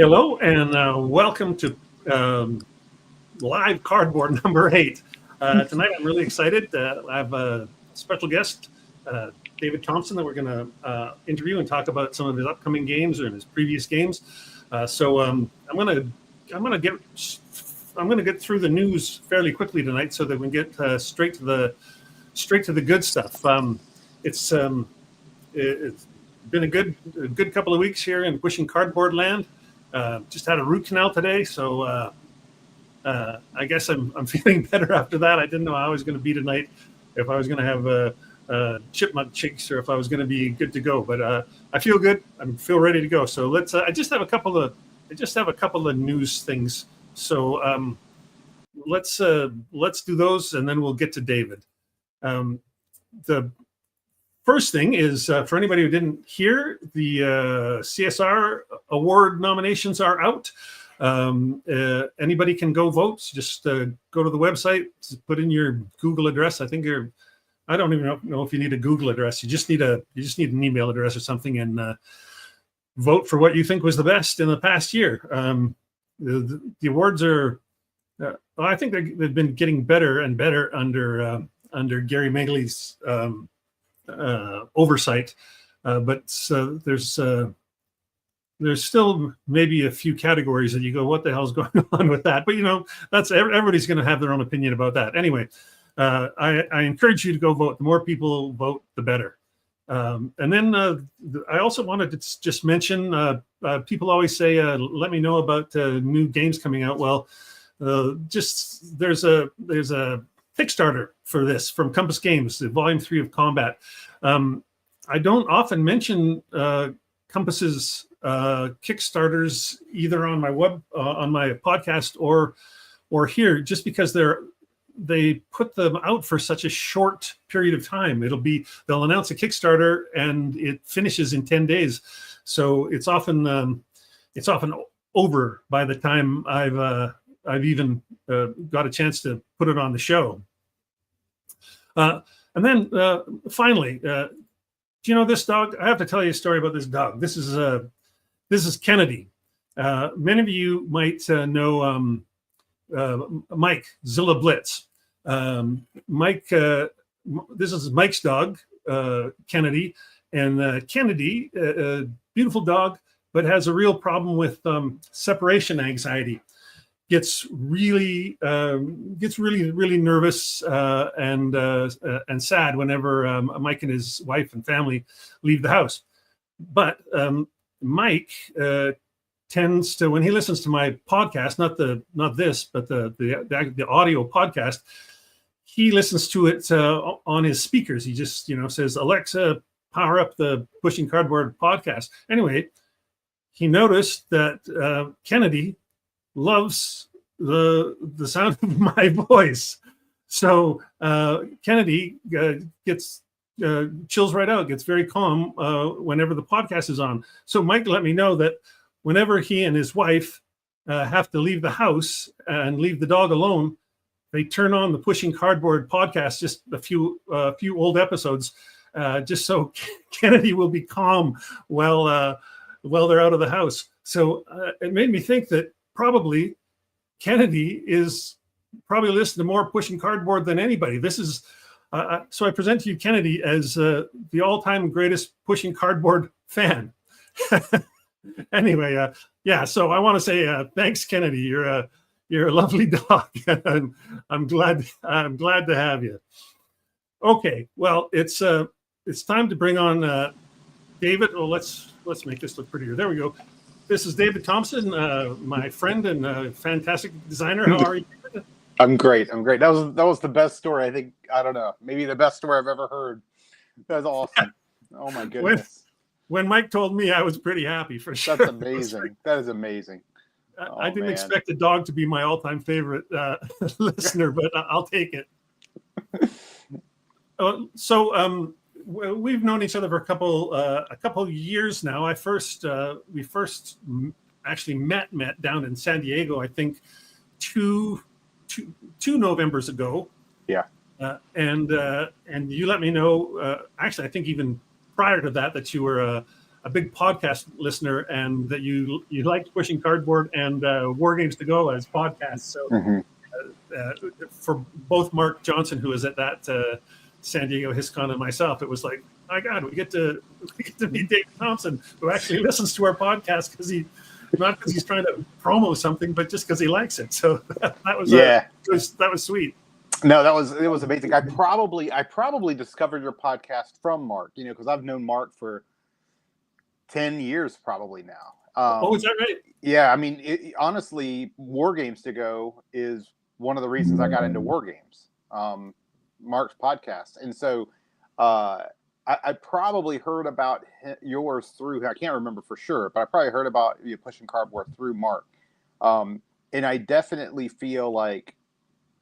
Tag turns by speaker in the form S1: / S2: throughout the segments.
S1: Hello and welcome to live cardboard number 8. Tonight I'm really excited. I have a special guest, David Thompson, that we're going to interview and talk about some of his upcoming games or his previous games. I'm going to get through the news fairly quickly tonight so that we can get straight to the good stuff. It's been a good couple of weeks here in Pushing Cardboard land. Just had a root canal today, so I guess I'm feeling better after that. I didn't know how I was going to be tonight, if I was going to have chipmunk cheeks or if I was going to be good to go. But I feel good. I feel ready to go. So let's. I just have a couple of news things. So let's do those, and then we'll get to David. The first thing is, for anybody who didn't hear, the CSR award nominations are out. Anybody can go vote. Just go to the website, put in your Google address. I don't even know if you need a Google address. You just need an email address or something, and vote for what you think was the best in the past year. The awards are, I think they've been getting better and better under Gary Megley's oversight, but there's still maybe a few categories that you go, what the hell's going on with that? But that's everybody's going to have their own opinion about that. Anyway, I encourage you to go vote. The more people vote, the better. And then I also wanted to just mention, people always say, let me know about new games coming out. Well, there's a Kickstarter for this from Compass Games, the Volume 3 of Combat. I don't often mention Compass's Kickstarters either on my on my podcast or here, just because they put them out for such a short period of time. They'll announce a Kickstarter and it finishes in 10 days, so it's often over by the time I've even got a chance to put it on the show. And then finally, do you know this dog? I have to tell you a story about this dog. This is Kennedy. Many of you might know Mike Zilla Blitz. Mike, this is Mike's dog, Kennedy, and Kennedy, beautiful dog, but has a real problem with separation anxiety. Gets really nervous and sad whenever Mike and his wife and family leave the house. But Mike tends to, when he listens to my podcast, not this, but the audio podcast, he listens to it on his speakers. He just says, Alexa, power up the Pushing Cardboard podcast. Anyway, he noticed that Kennedy loves the sound of my voice. So Kennedy gets chills right out, gets very calm whenever the podcast is on. So Mike let me know that whenever he and his wife have to leave the house and leave the dog alone, they turn on the Pushing Cardboard podcast, just a few old episodes, just so Kennedy will be calm while they're out of the house. So it made me think that probably Kennedy is probably listening to more Pushing Cardboard than anybody. This is so I present to you Kennedy as the all-time greatest Pushing Cardboard fan. Anyway, yeah. So I want to say thanks, Kennedy. You're a lovely dog, and I'm glad to have you. Okay, well, it's time to bring on David. Oh, let's make this look prettier. There we go. This is David Thompson, my friend and fantastic designer. How are you?
S2: I'm great. That was the best story. I think, I don't know, maybe the best story I've ever heard. That was awesome. Oh my goodness.
S1: When Mike told me, I was pretty happy for sure.
S2: That's amazing. That is amazing.
S1: I didn't expect a dog to be my all-time favorite listener, but I'll take it. We've known each other for a couple of years now. We first actually met down in San Diego, I think, two Novembers ago.
S2: Yeah.
S1: And you let me know. Actually, I think even prior to that you were a big podcast listener, and that you liked Pushing Cardboard and War Games to Go as podcasts. So for both Mark Johnson, who was at that San Diego HisCon, and myself, it was like, my God, we get to meet David Thompson, who actually listens to our podcast not because he's trying to promo something, but just because he likes it. So that was sweet.
S2: No, it was amazing. I probably discovered your podcast from Mark, because I've known Mark for 10 years probably now.
S1: Is that right?
S2: Yeah, I mean, honestly, War Games to Go is one of the reasons I got into War Games. Mark's podcast, and so I probably heard about yours through. I can't remember for sure, but I probably heard about you Pushing Cardboard through Mark. And I definitely feel like,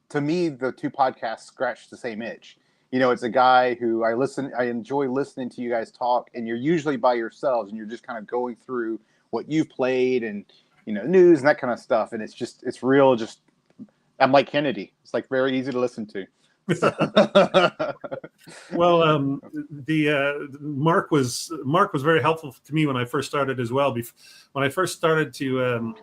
S2: to me, the two podcasts scratch the same itch. It's a guy who I enjoy listening to you guys talk, and you're usually by yourselves, and you're just kind of going through what you've played and news and that kind of stuff, and it's real. Just I'm like Kennedy. It's like very easy to listen to.
S1: Well, Mark was very helpful to me when I first started as well. When I first started to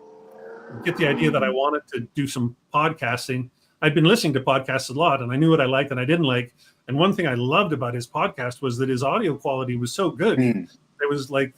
S1: get the idea that I wanted to do some podcasting, I'd been listening to podcasts a lot, and I knew what I liked and I didn't like. And one thing I loved about his podcast was that his audio quality was so good. It was like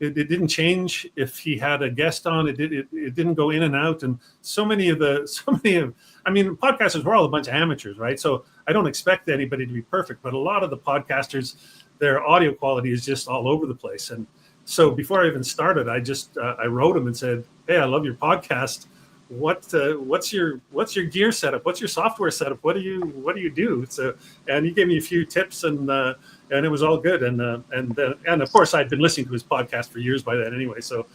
S1: it didn't change if he had a guest on. It didn't go in and out. And I mean, podcasters, we're all a bunch of amateurs, right? So I don't expect anybody to be perfect, but a lot of the podcasters, their audio quality is just all over the place. And so before I even started, I wrote him and said, "Hey, I love your podcast. What's your gear setup? What's your software setup? What do you do?" So, and he gave me a few tips, and it was all good. And of course, I'd been listening to his podcast for years by then anyway. So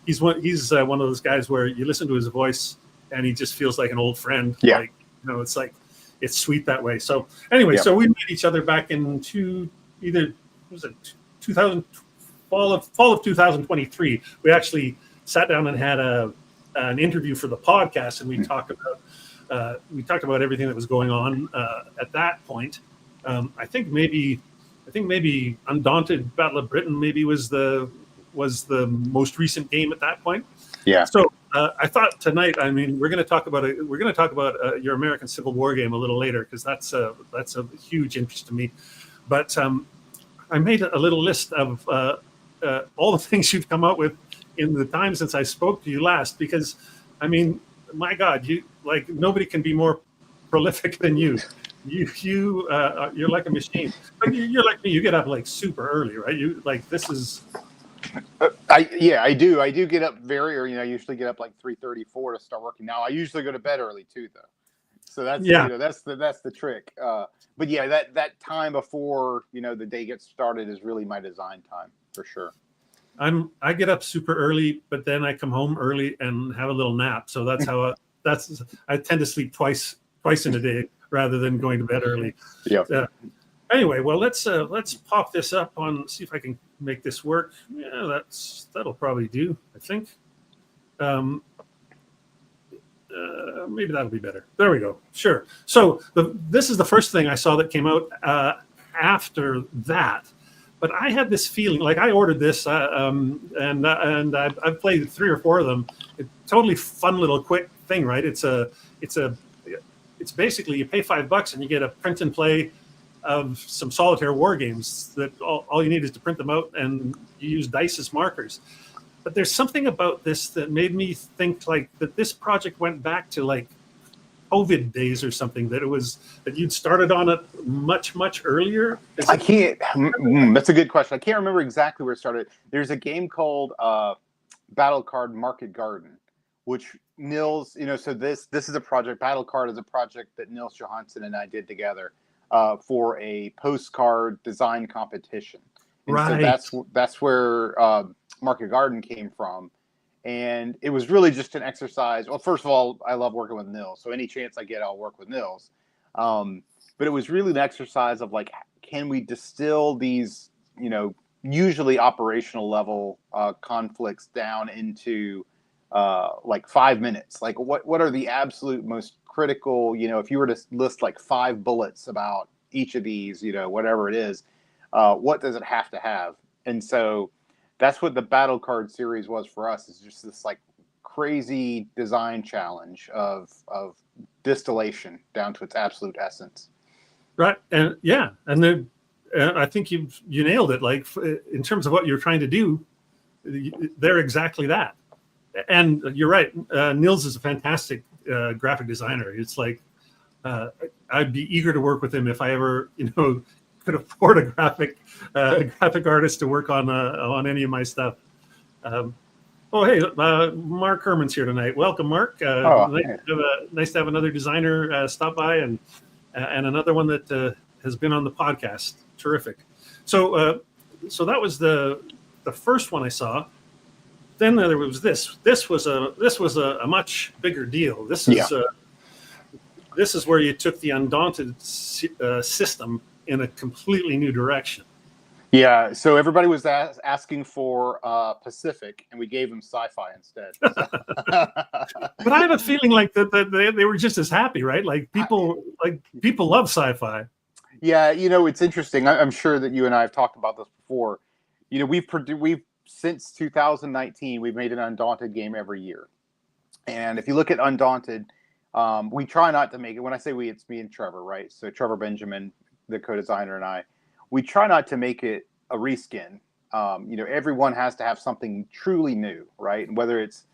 S1: he's one of those guys where you listen to his voice and he just feels like an old friend.
S2: Yeah.
S1: Like, it's like, it's sweet that way. So anyway, So we met each other back in fall of 2023. We actually sat down and had an interview for the podcast, and we talked about everything that was going on at that point. I think maybe Undaunted Battle of Britain maybe was the most recent game at that point.
S2: Yeah.
S1: So I thought tonight, I mean, we're going to talk about your American Civil War game a little later, because that's a huge interest to me. But I made a little list of all the things you've come out with in the time since I spoke to you last, because I mean, my God, nobody can be more prolific than you. You're like a machine. But you're like me. You get up like super early, right?
S2: I do. I do get up very early. I usually get up like 3:34 to start working. Now I usually go to bed early too, though. So that's that's the trick. But yeah, that time before the day gets started is really my design time for sure.
S1: I get up super early, but then I come home early and have a little nap. So that's how I tend to sleep twice in a day rather than going to bed early.
S2: Yeah.
S1: Anyway, well, let's pop this up on, see if I can make this work. Yeah, that'll probably do, I think. Maybe that'll be better. There we go. Sure. So this is the first thing I saw that came out after that. But I had this feeling, like I ordered this, and I've played 3 or 4 of them. It's totally fun little quick thing, right? It's basically you pay $5 and you get a print and play of some solitaire war games that all you need is to print them out, and you use dice as markers. But there's something about this that made me think like that this project went back to like COVID days or something, that you'd started on it much earlier.
S2: I can't. That's a good question. I can't remember exactly where it started. There's a game called Battle Card Market Garden, which Nils, so this is a project. Battle Card is a project that Nils Johansson and I did together for a postcard design competition. And
S1: right.
S2: So that's where Market Garden came from. And it was really just an exercise. Well, first of all, I love working with Nils. So any chance I get, I'll work with Nils. But it was really an exercise of like, can we distill these, usually operational level conflicts down into like 5 minutes? Like what are the absolute most critical, if you were to list like 5 bullets about each of these, whatever it is, what does it have to have? And so that's what the Battle Card series was for us. Is just this like crazy design challenge of distillation down to its absolute essence.
S1: Right, and yeah, and then I think you nailed it. Like in terms of what you're trying to do, they're exactly that. And you're right. Nils is a fantastic graphic designer. It's like I'd be eager to work with him if I ever, could afford a graphic artist to work on any of my stuff. Oh, hey, Mark Herman's here tonight. Welcome, Mark. Nice to have another designer stop by, and another one that has been on the podcast. Terrific. So that was the first one I saw. Then there was this. This was a much bigger deal. This is where you took the Undaunted system in a completely new direction.
S2: Yeah, so everybody was asking for Pacific, and we gave them sci-fi instead.
S1: But I have a feeling like that they were just as happy, right? Like people love sci-fi.
S2: Yeah, it's interesting. I'm sure that you and I have talked about this before. We've since 2019 we've made an Undaunted game every year, and if you look at Undaunted, we try not to make it. When I say we, it's me and Trevor, right? So Trevor Benjamin, the co-designer, and I. We try not to make it a reskin. Everyone has to have something truly new, right? And whether it's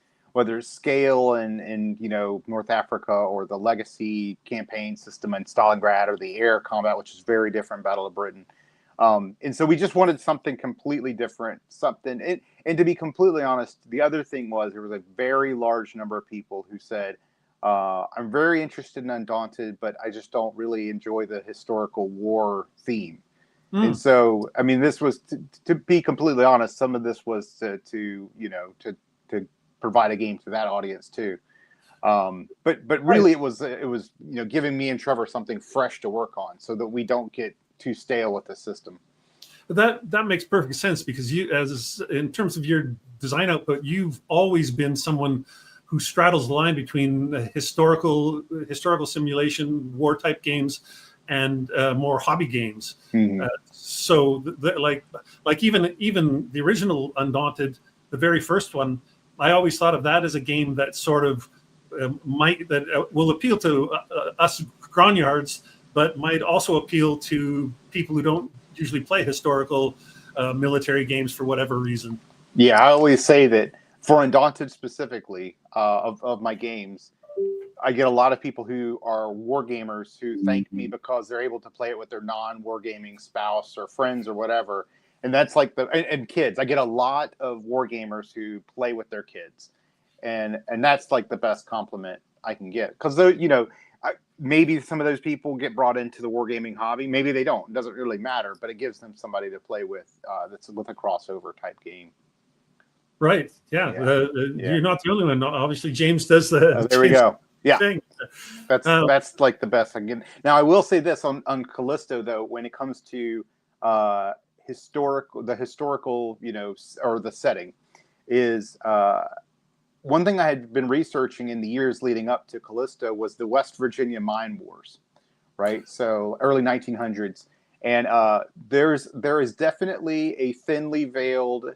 S2: scale in North Africa, or the legacy campaign system in Stalingrad, or the air combat, which is very different, Battle of Britain. And so we just wanted something completely different, and to be completely honest, the other thing was there was a very large number of people who said, I'm very interested in Undaunted, but I just don't really enjoy the historical war theme. And so, I mean, this was to be completely honest. Some of this was to provide a game to that audience too. But really, it was giving me and Trevor something fresh to work on, so that we don't get too stale with the system.
S1: That makes perfect sense, because in terms of your design output, you've always been someone who straddles the line between historical simulation, war type games, and more hobby games.
S2: Mm-hmm.
S1: So like even the original Undaunted, the very first one, I always thought of that as a game that sort of will appeal to us grognards, but might also appeal to people who don't usually play historical military games for whatever reason.
S2: Yeah, I always say that for Undaunted specifically, of my games, I get a lot of people who are war gamers who thank me because they're able to play it with their non-wargaming spouse or friends or whatever. And that's like and kids. I get a lot of war gamers who play with their kids. And that's like the best compliment I can get. Because, maybe some of those people get brought into the wargaming hobby. Maybe they don't. It doesn't really matter. But it gives them somebody to play with that's with a crossover type game.
S1: Right. Yeah. You're not the only one. Obviously, James does the.
S2: There we go. Yeah,
S1: thing.
S2: That's like the best I can get. Now, I will say this on Callisto, though, when it comes to the historical, or the setting, is one thing I had been researching in the years leading up to Callisto was the West Virginia mine wars, right? So early 1900s, and there is definitely a thinly veiled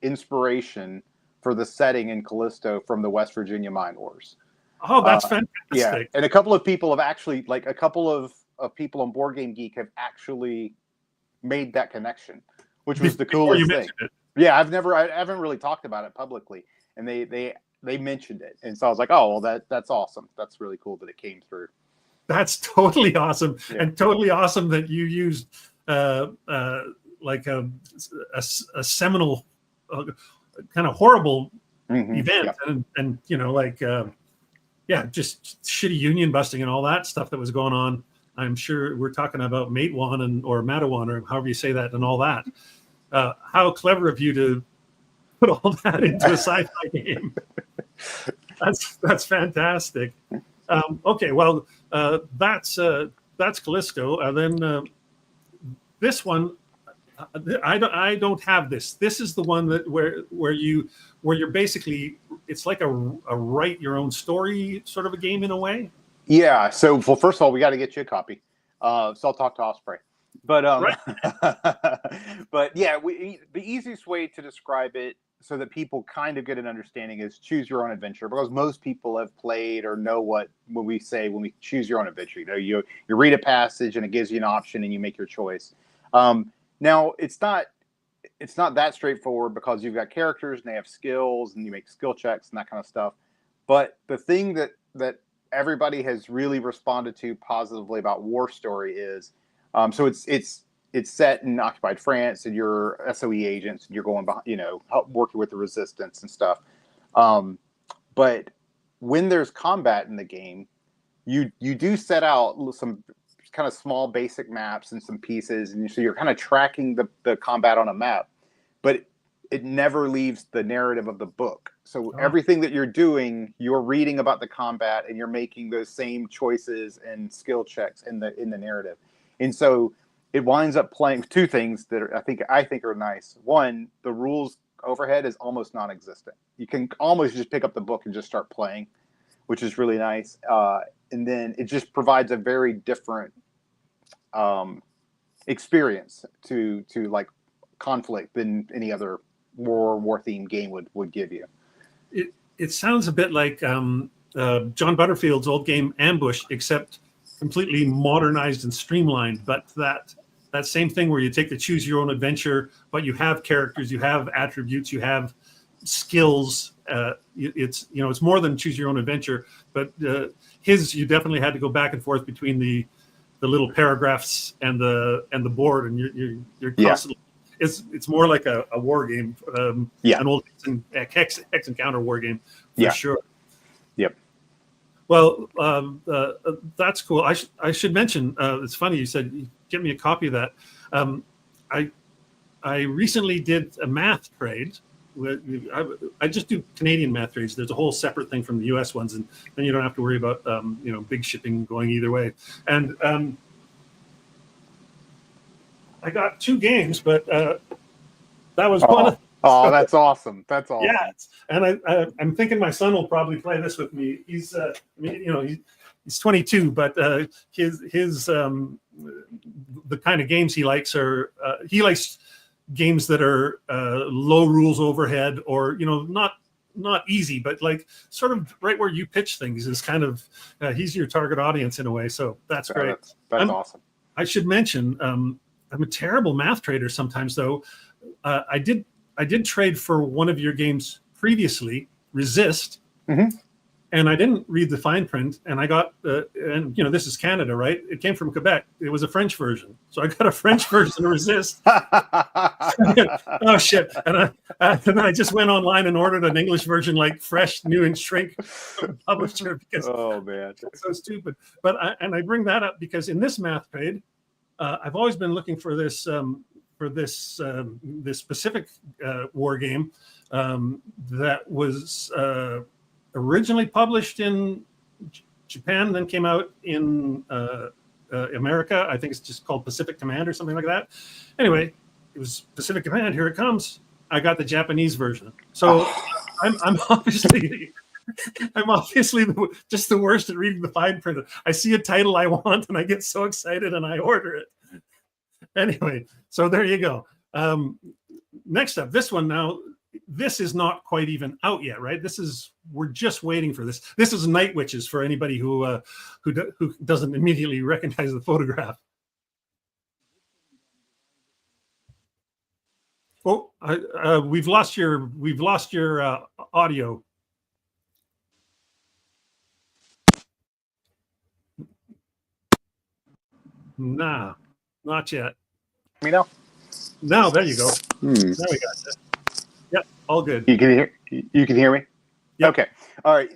S2: inspiration for the setting in Callisto from the West Virginia mine wars.
S1: Oh, that's fantastic.
S2: Yeah, and a couple of people have actually, like a couple of people on Board Game Geek have actually made that connection, which was the coolest thing. Yeah, I haven't really talked about it publicly, and they mentioned it, and so I was like, oh, well, that's awesome. That's really cool that it came through. That's
S1: totally awesome, and totally awesome that you used like a seminal kind of horrible event, and just shitty union busting and all that stuff that was going on. I'm sure we're talking about Matewan or Matawan, or however you say that, and all that. How clever of you to put all that into a sci-fi game. That's fantastic. Okay, well, that's Callisto. And then this one, I don't have this. This is the one that where you're basically, it's like a write your own story sort of a game in a way.
S2: Yeah. So, well, first of all, we got to get you a copy. So I'll talk to Osprey. But But yeah, the easiest way to describe it so that people kind of get an understanding is choose your own adventure, because most people have played or know what when we choose your own adventure. You read a passage and it gives you an option and you make your choice. Now it's not that straightforward, because you've got characters and they have skills and you make skill checks and that kind of stuff. But the thing that everybody has really responded to positively about War Story is, so it's set in occupied France, and you're SOE agents, and you're going behind, working with the resistance and stuff. But when there's combat in the game, you do set out some kind of small basic maps and some pieces, and so you're kind of tracking the combat on a map, but it never leaves the narrative of the book. So everything that you're doing, you're reading about the combat, and you're making those same choices and skill checks in the narrative. And so it winds up playing two things that I think are nice. One, the rules overhead is almost non-existent. You can almost just pick up the book and just start playing, which is really nice. And then it just provides a very different experience to like conflict than any other war themed game would give you.
S1: It sounds a bit like John Butterfield's old game Ambush, except completely modernized and streamlined. But that same thing where you take the choose your own adventure, but you have characters, you have attributes, you have skills. It's more than choose your own adventure. But you definitely had to go back and forth between the little paragraphs and the board, and you're constantly. It's more like a war game, an old hex encounter war game for sure.
S2: Yep.
S1: Well, that's cool. I should mention. It's funny you said get me a copy of that. I recently did a math trade. I just do Canadian math trades. There's a whole separate thing from the U.S. ones, and then you don't have to worry about big shipping going either way. And I got 2 games, but that was one.
S2: Oh, that's awesome! That's awesome.
S1: Yeah, and I'm thinking my son will probably play this with me. He's he's 22, but his the kind of games he likes are he likes games that are low rules overhead, or not easy, but like sort of right where you pitch things is kind of he's your target audience in a way. So that's great.
S2: That's awesome.
S1: I should mention I'm a terrible math trader sometimes, though. I did trade for one of your games previously, Resist, and I didn't read the fine print, and I got this is Canada, right? It came from Quebec. It was a French version, so I got a French version of Resist. Oh shit! And then I just went online and ordered an English version, like fresh, new and shrink from the publisher, because
S2: man,
S1: it's so stupid. But I bring that up because in this math trade, I've always been looking for this this specific war game that was originally published in Japan, then came out in America. I think it's just called Pacific Command or something like that. Anyway, it was Pacific Command. Here it comes. I got the Japanese version. So I'm obviously just the worst at reading the fine print. I see a title I want and I get so excited and I order it. Anyway, so there you go. Next up, this one now. This is not quite even out yet, right? We're just waiting for this. This is Night Witches for anybody who doesn't immediately recognize the photograph. Oh, we've lost your audio. Nah, not yet.
S2: Me now?
S1: Now, there you go. Now we got you. Yep, all good.
S2: You can hear me?
S1: Yep.
S2: Okay. All right.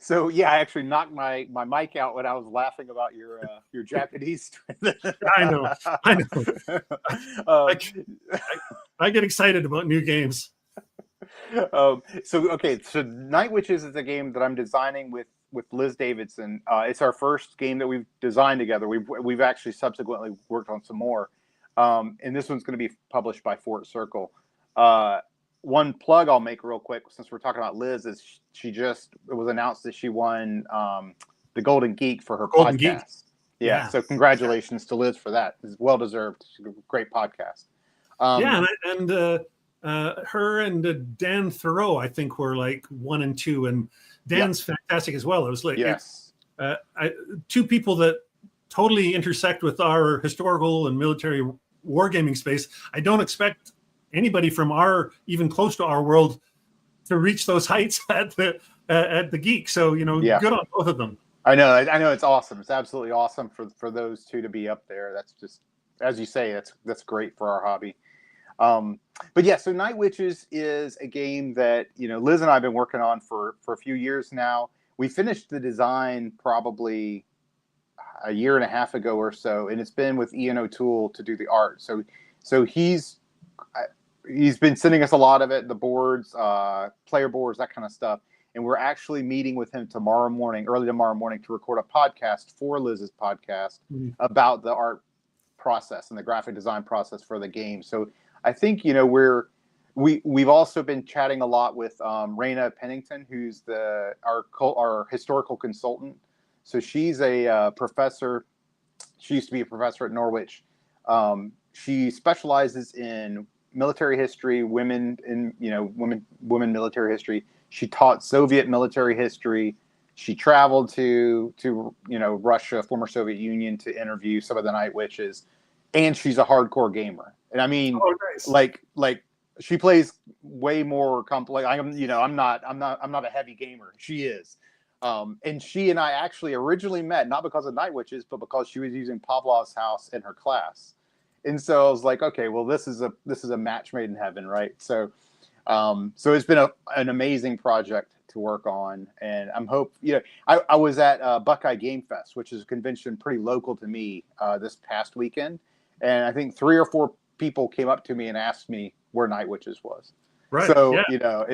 S2: So yeah, I actually knocked my mic out when I was laughing about your Japanese.
S1: I know. I get excited about new games.
S2: So Night Witches is a game that I'm designing with Liz Davidson. It's our first game that we've designed together. We've actually subsequently worked on some more. And this one's going to be published by Fort Circle. One plug I'll make real quick, since we're talking about Liz, is it was announced that she won the Golden Geek for her
S1: Golden
S2: podcast.
S1: Geek. Yeah.
S2: So congratulations to Liz for that. It's well deserved. She's a great podcast.
S1: Yeah, her and Dan Thoreau, I think, were like 1 and 2, and Dan's fantastic as well. It was like
S2: yes,
S1: two people that totally intersect with our historical and military wargaming space. I don't expect anybody from our even close to our world to reach those heights at the Geek. So good on both of them.
S2: I know it's awesome. It's absolutely awesome for those two to be up there. That's just, as you say, that's great for our hobby. But yeah, so Night Witches is a game that Liz and I have been working on for a few years now. We finished the design probably a year and a half ago or so, and it's been with Ian O'Toole to do the art. So he's been sending us a lot of it, the boards, player boards, that kind of stuff. And we're actually meeting with him early tomorrow morning, to record a podcast for Liz's podcast about the art process and the graphic design process for the game. So I think we've also been chatting a lot with Raina Pennington, who's our historical consultant. So she's a professor. She used to be a professor at Norwich. She specializes in military history, women military history. She taught Soviet military history. She traveled to Russia, former Soviet Union, to interview some of the Night Witches, and she's a hardcore gamer. And I mean,
S1: nice.
S2: like she plays way more complex. I'm not a heavy gamer. She is. And she and I actually originally met not because of Night Witches, but because she was using Pavlov's house in her class. And so I was like, okay, well, this is a match made in heaven, right? So it's been an amazing project to work on, and I was at Buckeye Game Fest, which is a convention pretty local to me, this past weekend, and I think 3 or 4 people came up to me and asked me where Night Witches was.
S1: Right.
S2: So
S1: yeah.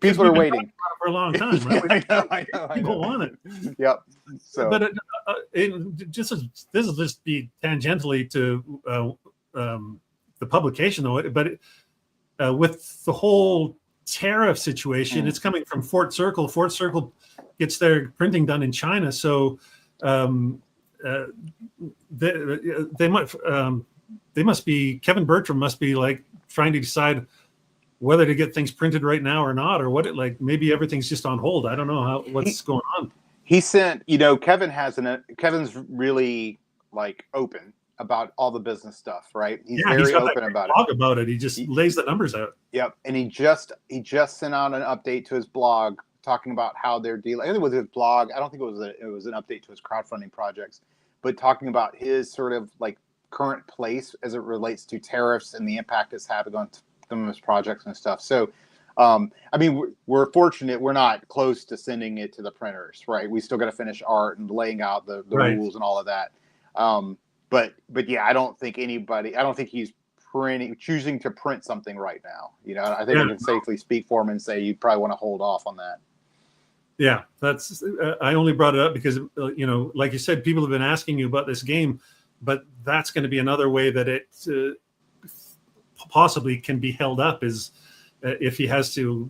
S2: People are waiting
S1: for a long time. Right?
S2: I know.
S1: People want it.
S2: Yep. So,
S1: but this will just be tangentially to the publication, though. But with the whole tariff situation, it's coming from Fort Circle. Fort Circle gets their printing done in China, so they must be, Kevin Bertram must be like trying to decide whether to get things printed right now or not, or maybe everything's just on hold. I don't know what's going on.
S2: He sent, Kevin's really like open about all the business stuff, right? He's very open about it.
S1: He just lays the numbers out.
S2: Yep. And he just sent out an update to his blog talking about how they're dealing. I think it was his blog. I don't think it was an update to his crowdfunding projects, but talking about his sort of like current place as it relates to tariffs and the impact it's having on some of his projects and stuff. So, I mean, we're fortunate. We're not close to sending it to the printers, right? We still got to finish art and laying out the rules and all of that. But yeah, I don't think he's choosing to print something right now. I think I can safely speak for him and say you probably want to hold off on that.
S1: Yeah, that's. I only brought it up because like you said, people have been asking you about this game, but that's going to be another way that it possibly can be held up is if he has to,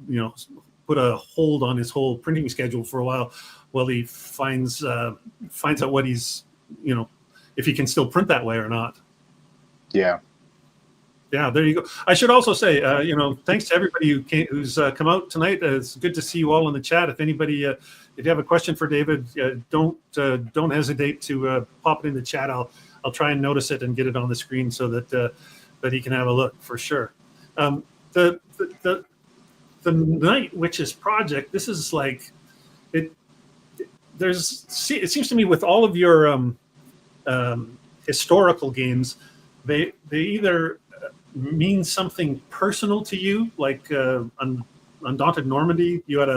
S1: put a hold on his whole printing schedule for a while he finds out what he's, if he can still print that way or not.
S2: Yeah.
S1: Yeah, there you go. I should also say, thanks to everybody who's come out tonight. It's good to see you all in the chat. If anybody, if you have a question for David, don't hesitate to pop it in the chat. I'll try and notice it and get it on the screen so that he can have a look for sure. The Night Witches project. This is like it. It seems to me with all of your historical games, they either mean something personal to you, like Undaunted Normandy. You had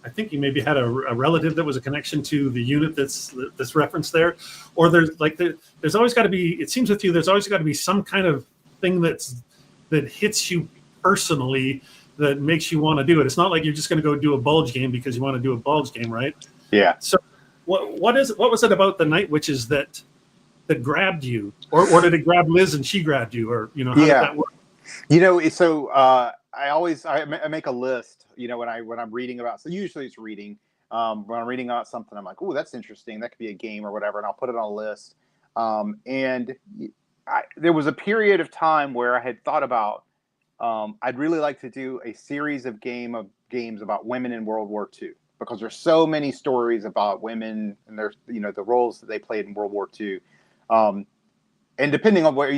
S1: I think you maybe had a relative that was a connection to the unit that's referenced there, or there's always got to be. It seems with you, there's always got to be some kind of thing that hits you personally that makes you want to do it. It's not like you're just going to go do a Bulge game because you want to do a Bulge game, right?
S2: Yeah. So
S1: what was it about the Night Witches that grabbed you, or did it grab Liz and she grabbed you, or how did that work?
S2: So I make a list, when I'm reading about, so usually it's reading, when I'm reading about something, I'm like, oh, that's interesting, that could be a game or whatever, and I'll put it on a list. And there was a period of time where I had thought about I'd really like to do a series of games about women in World War II, because there's so many stories about women and their the roles that they played in World War II. And depending on where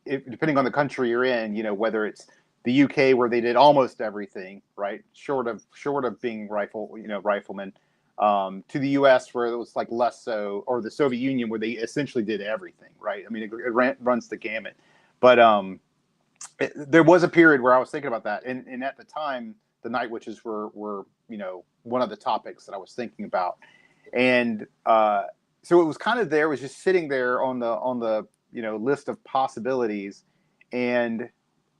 S2: depending on the country you're in, whether it's the UK where they did almost everything, right, short of being riflemen, to the US where it was like less so, or the Soviet Union where they essentially did everything, right? I mean, it runs the gamut. But there was a period where I was thinking about that, and at the time, the Night Witches were one of the topics that I was thinking about, and so it was kind of there, it was just sitting there on the list of possibilities, and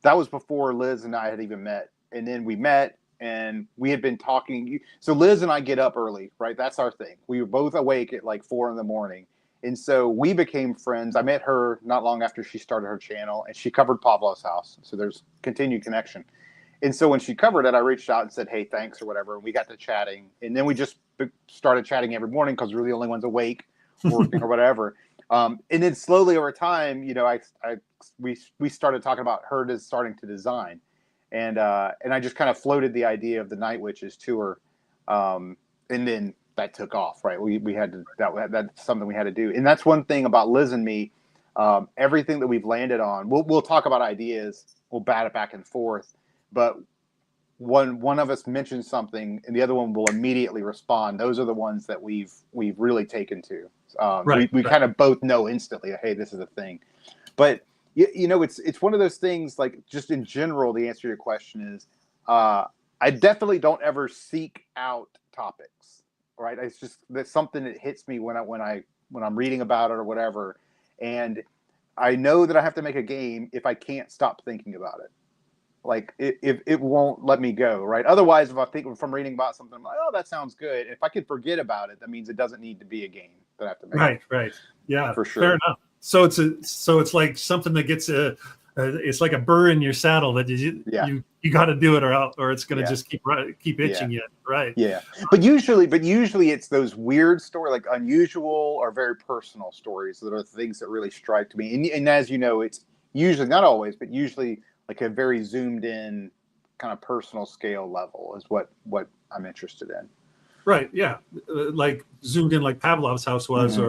S2: that was before Liz and I had even met, and then we met. And we had been talking. So Liz and I get up early, right? That's our thing. We were both awake at like 4 a.m. And so we became friends. I met her not long after she started her channel, and she covered Pavlov's House. So there's continued connection. And so when she covered it, I reached out and said, hey, thanks or whatever. And we got to chatting. And then we just started chatting every morning because we were the only ones awake working or whatever. And then slowly over time, we started talking about her starting to design. And I just kind of floated the idea of the Night Witches to her, and then that took off. Right, we had to that's something we had to do, and that's one thing about Liz and me. Everything that we've landed on, we'll talk about ideas, we'll bat it back and forth, but one of us mentions something, and the other one will immediately respond. Those are the ones that we've really taken to. We kind of both know instantly, hey, this is a thing, but. It's one of those things, like, just in general, the answer to your question is, I definitely don't ever seek out topics, right? It's just that's something that hits me when I'm reading about it or whatever, and I know that I have to make a game if I can't stop thinking about it. Like it won't let me go, right? Otherwise, if I'm reading about something, I'm like, oh, that sounds good. If I can forget about it, that means it doesn't need to be a game that I have to make.
S1: Right. Yeah,
S2: for sure.
S1: Fair enough. So it's like something that gets it's like a burr in your saddle that you got to do it, or it's going to just keep itching you, right?
S2: Yeah, but usually it's those weird stories, like unusual or very personal stories, that are things that really strike me. And as you know, it's usually, not always, but usually like a very zoomed in kind of personal scale level is what I'm interested in.
S1: Right. Yeah. Like zoomed in, like Pavlov's House was,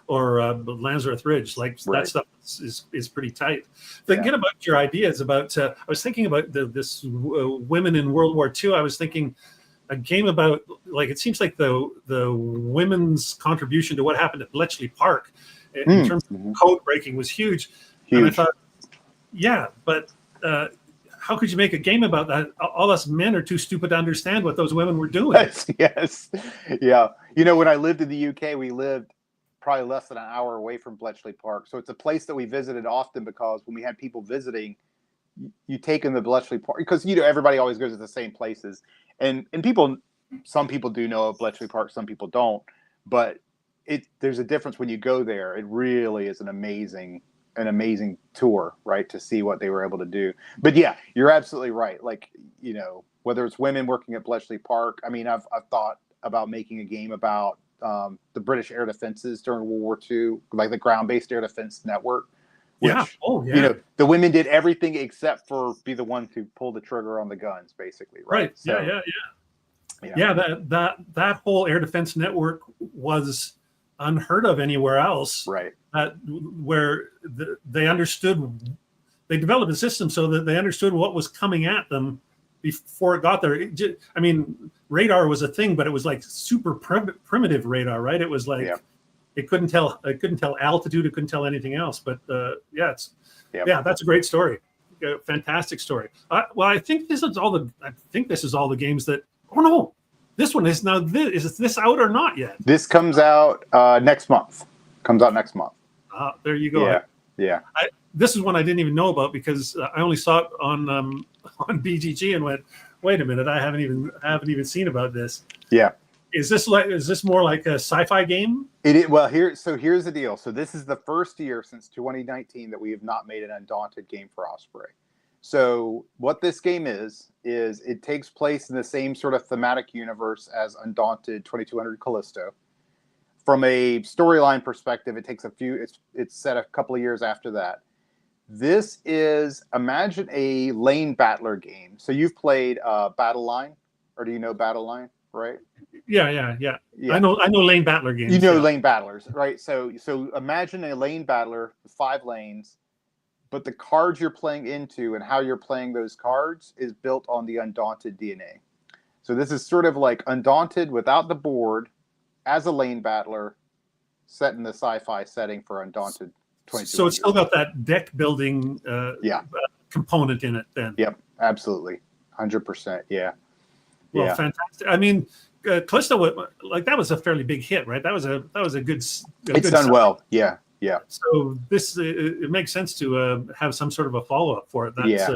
S1: or Landsworth Ridge, like that stuff is pretty tight. Thinking about your ideas about, I was thinking about this women in World War II. I was thinking a game about, like, it seems like the women's contribution to what happened at Bletchley Park in terms of code breaking was huge. And I thought, but how could you make a game about that? All us men are too stupid to understand what those women were doing.
S2: Yes. Yeah. When I lived in the UK, we lived probably less than an hour away from Bletchley Park. So it's a place that we visited often, because when we had people visiting, you take in the Bletchley Park, because everybody always goes to the same places, and some people do know of Bletchley Park, some people don't, but there's a difference when you go there. It really is an amazing tour, right, to see what they were able to do. But yeah, you're absolutely right. Like, whether it's women working at Bletchley Park, I mean, I've thought about making a game about the British air defenses during World War II, like the ground-based air defense network. Which, the women did everything except for be the ones who pull the trigger on the guns, basically. Right.
S1: So, yeah. That whole air defense network was unheard of anywhere else.
S2: Right.
S1: Where they understood, they developed a system so that they understood what was coming at them before it got there. I mean, radar was a thing, but it was like super primitive radar, right? It was like it couldn't tell altitude, it couldn't tell anything else. But that's a great story, fantastic story. I think this is all the games that. Oh no, this one is now. Is this out or not yet?
S2: This comes out next month.
S1: There you go.
S2: Yeah.
S1: This is one I didn't even know about, because I only saw it on BGG and went, wait a minute, I haven't even seen about this.
S2: Yeah.
S1: Is this more like a sci-fi game?
S2: Well, here's the deal. So this is the first year since 2019 that we have not made an Undaunted game for Osprey. So what this game is it takes place in the same sort of thematic universe as Undaunted 2200 Callisto. from a storyline perspective, it takes a few. It's set a couple of years after that. This is, imagine a lane battler game. So you've played Battle Line, or do you know Battle Line, right?
S1: Yeah. I know lane battler games.
S2: You know lane battlers, right? So imagine a lane battler with 5 lanes, but the cards you're playing into and how you're playing those cards is built on the Undaunted DNA. So this is sort of like Undaunted without the board as a lane battler set in the sci-fi setting for Undaunted.
S1: So it's still got that deck building component in it then.
S2: Yep, absolutely. 100%. Yeah.
S1: Well, fantastic. I mean, Callisto, like that was a fairly big hit, right? That was a good.
S2: It's done well. Yeah.
S1: So this it makes sense to have some sort of a follow up for it. That's,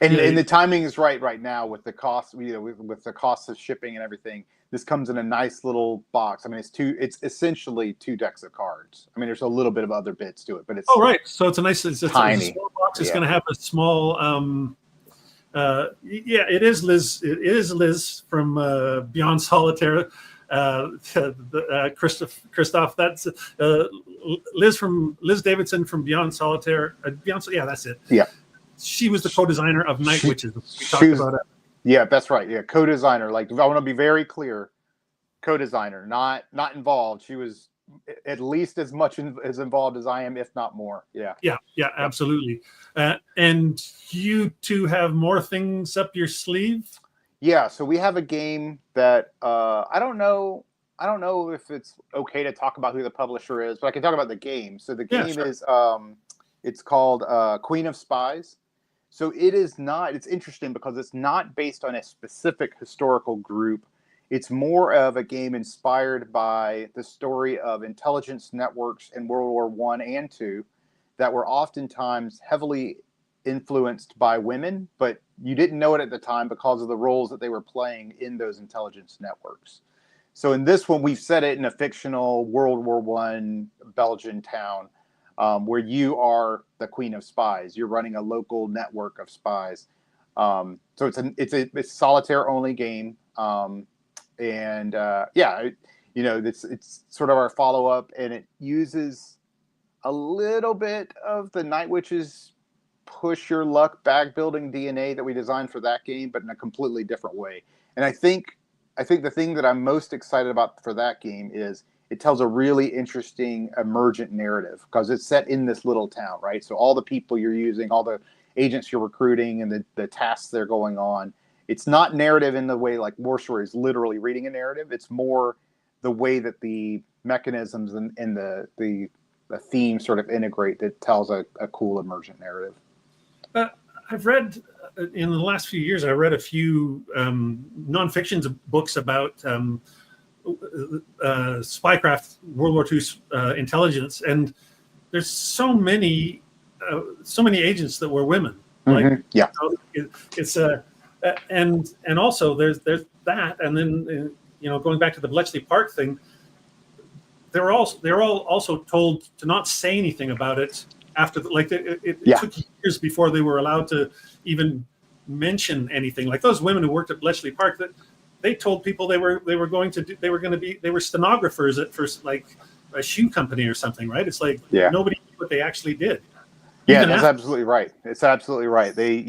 S2: And the timing is right now with the cost, with the cost of shipping and everything. This comes in a nice little box. I mean, it's essentially 2 decks of cards. I mean, there's a little bit of other bits to it, but it's
S1: So it's a nice, it's
S2: tiny.
S1: a small box. It's going to have a small. It is Liz. It is Liz from Beyond Solitaire. Christoph. That's Liz Davidson from Beyond Solitaire. That's it.
S2: Yeah.
S1: She was the co-designer of Night Witches. We talked about it.
S2: Yeah, that's right. Yeah, co-designer. Like, I want to be very clear. Co-designer, not involved. She was at least as much as involved as I am, if not more. Yeah,
S1: absolutely. And you two have more things up your sleeve?
S2: Yeah, so we have a game that I don't know if it's okay to talk about who the publisher is, but I can talk about the game. So the game is it's called Queen of Spies. So it's interesting because it's not based on a specific historical group. It's more of a game inspired by the story of intelligence networks in World War I and II that were oftentimes heavily influenced by women, but you didn't know it at the time because of the roles that they were playing in those intelligence networks. So in this one, we've set it in a fictional World War I Belgian town where you are the Queen of Spies. You're running a local network of spies. So it's a solitaire only game. It's sort of our follow up, and it uses a little bit of the Night Witches push your luck bag building DNA that we designed for that game, but in a completely different way. And I think the thing that I'm most excited about for that game is it tells a really interesting emergent narrative because it's set in this little town, right? So all the people you're using, all the agents you're recruiting, and the tasks they're going on. It's not narrative in the way like War Story is literally reading a narrative. It's more the way that the mechanisms and the theme sort of integrate that tells a cool emergent narrative.
S1: I've read in the last few years, I read a few nonfiction books about spycraft, World War II intelligence, and there's so many agents that were women.
S2: Mm-hmm.
S1: It's and also there's that, and then going back to the Bletchley Park thing, they were all also told to not say anything about it after it took years before they were allowed to even mention anything. Like those women who worked at Bletchley Park, that they told people they were stenographers at first, like a shoe company or something, right? It's like nobody knew what they actually did.
S2: Yeah, that's absolutely right. It's absolutely right. They,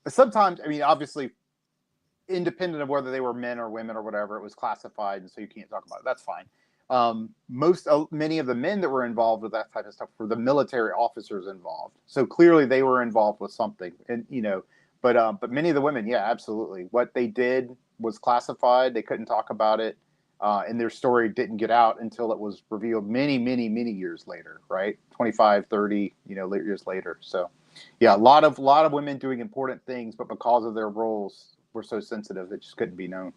S2: sometimes, I mean, obviously, independent of whether they were men or women or whatever, it was classified, and so you can't talk about it. That's fine. Many of the men that were involved with that type of stuff were the military officers involved. So clearly they were involved with something, and but many of the women, absolutely. What they did was classified. They couldn't talk about it, and their story didn't get out until it was revealed many, many, many years later, right? 25, 30, years later. So, a lot of women doing important things, but because of their roles were so sensitive, it just couldn't be known.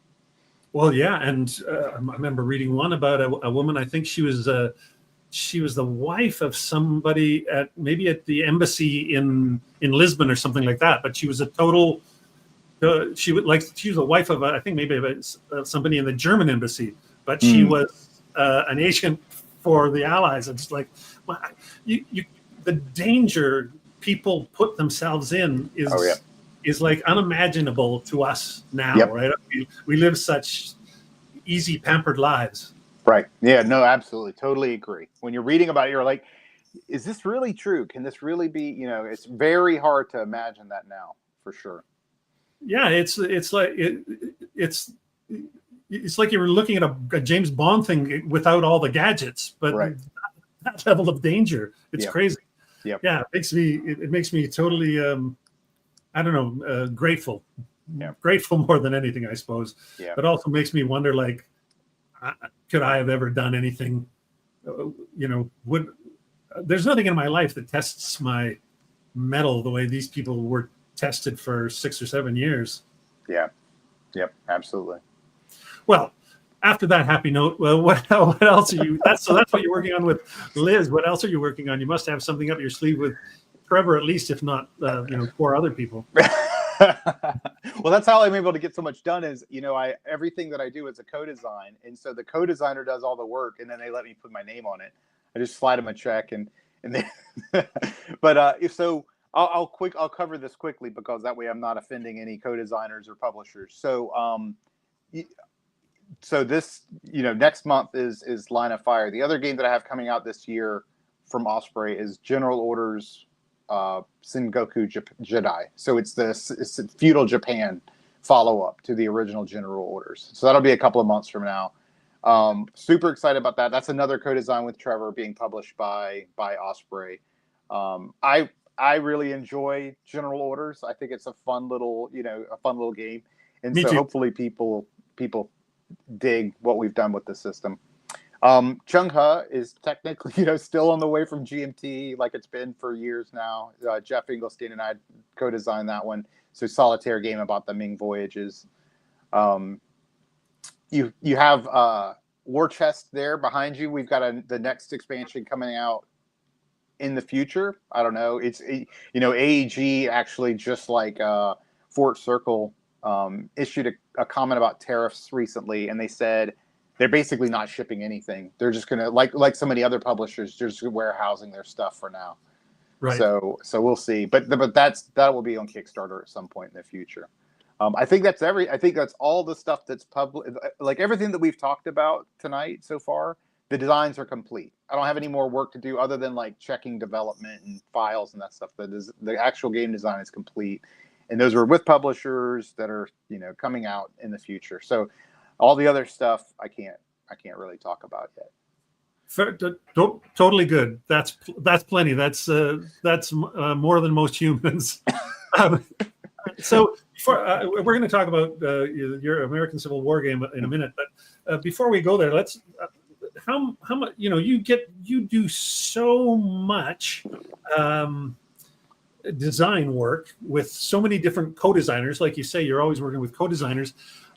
S1: Well, and I remember reading one about a woman. I think she was the wife of somebody at the embassy in Lisbon or something like that. But she was a total. She was a wife of I think maybe somebody in the German embassy, but she was an agent for the Allies. It's like the danger people put themselves in is like unimaginable to us now, right? We live such easy, pampered lives.
S2: Right. Yeah, no, absolutely. Totally agree. When you're reading about it, you're like, is this really true? Can this really be, it's very hard to imagine that now, for sure.
S1: Yeah, it's like you were looking at a James Bond thing without all the gadgets, but
S2: Right.
S1: that level of danger, it's crazy.
S2: Yep.
S1: Yeah, it makes me totally I don't know, grateful.
S2: Yeah.
S1: Grateful more than anything, I suppose.
S2: Yeah.
S1: But also makes me wonder, like, could I have ever done anything? There's nothing in my life that tests my mettle the way these people were tested for 6 or 7 years.
S2: Yeah. Yep. Absolutely.
S1: Well, after that happy note, well, what else are you? That's what you're working on with Liz. What else are you working on? You must have something up your sleeve with Trevor, at least, if not, 4 other people.
S2: Well, that's how I'm able to get so much done. Is everything that I do is a co-design, and so the co-designer does all the work, and then they let me put my name on it. I just slide them a check, and they. But so I'll cover this quickly because that way I'm not offending any co-designers or publishers. So this, next month is Line of Fire. The other game that I have coming out this year from Osprey is General Orders Sengoku Jedi. So it's feudal Japan follow-up to the original General Orders. So that'll be a couple of months from now. Super excited about that. That's another co-design with Trevor being published by Osprey. I really enjoy General Orders. I think it's a fun little game. And
S1: Me
S2: so
S1: too.
S2: hopefully people dig what we've done with the system. Chung-Ha is technically, still on the way from GMT, like it's been for years now. Jeff Engelstein and I co-designed that one. So solitaire game about the Ming voyages. You have War Chest there behind you. We've got the next expansion coming out in the future. I don't know. It's AEG actually, just like Fort Circle, issued a comment about tariffs recently, and they said they're basically not shipping anything. They're just gonna like so many other publishers, they're just warehousing their stuff for now.
S1: Right.
S2: So we'll see. But that will be on Kickstarter at some point in the future. I think that's all the stuff that's public. Like everything that we've talked about tonight so far, the designs are complete. I don't have any more work to do other than like checking development and files and that stuff. The actual game design is complete, and those are with publishers that are coming out in the future. So all the other stuff I can't really talk about yet.
S1: Totally good. That's plenty. That's more than most humans. So before we're going to talk about your American Civil War game in a minute, but before we go there, let's how much you do so much design work with so many different co-designers. Like you say, you're always working with co-designers.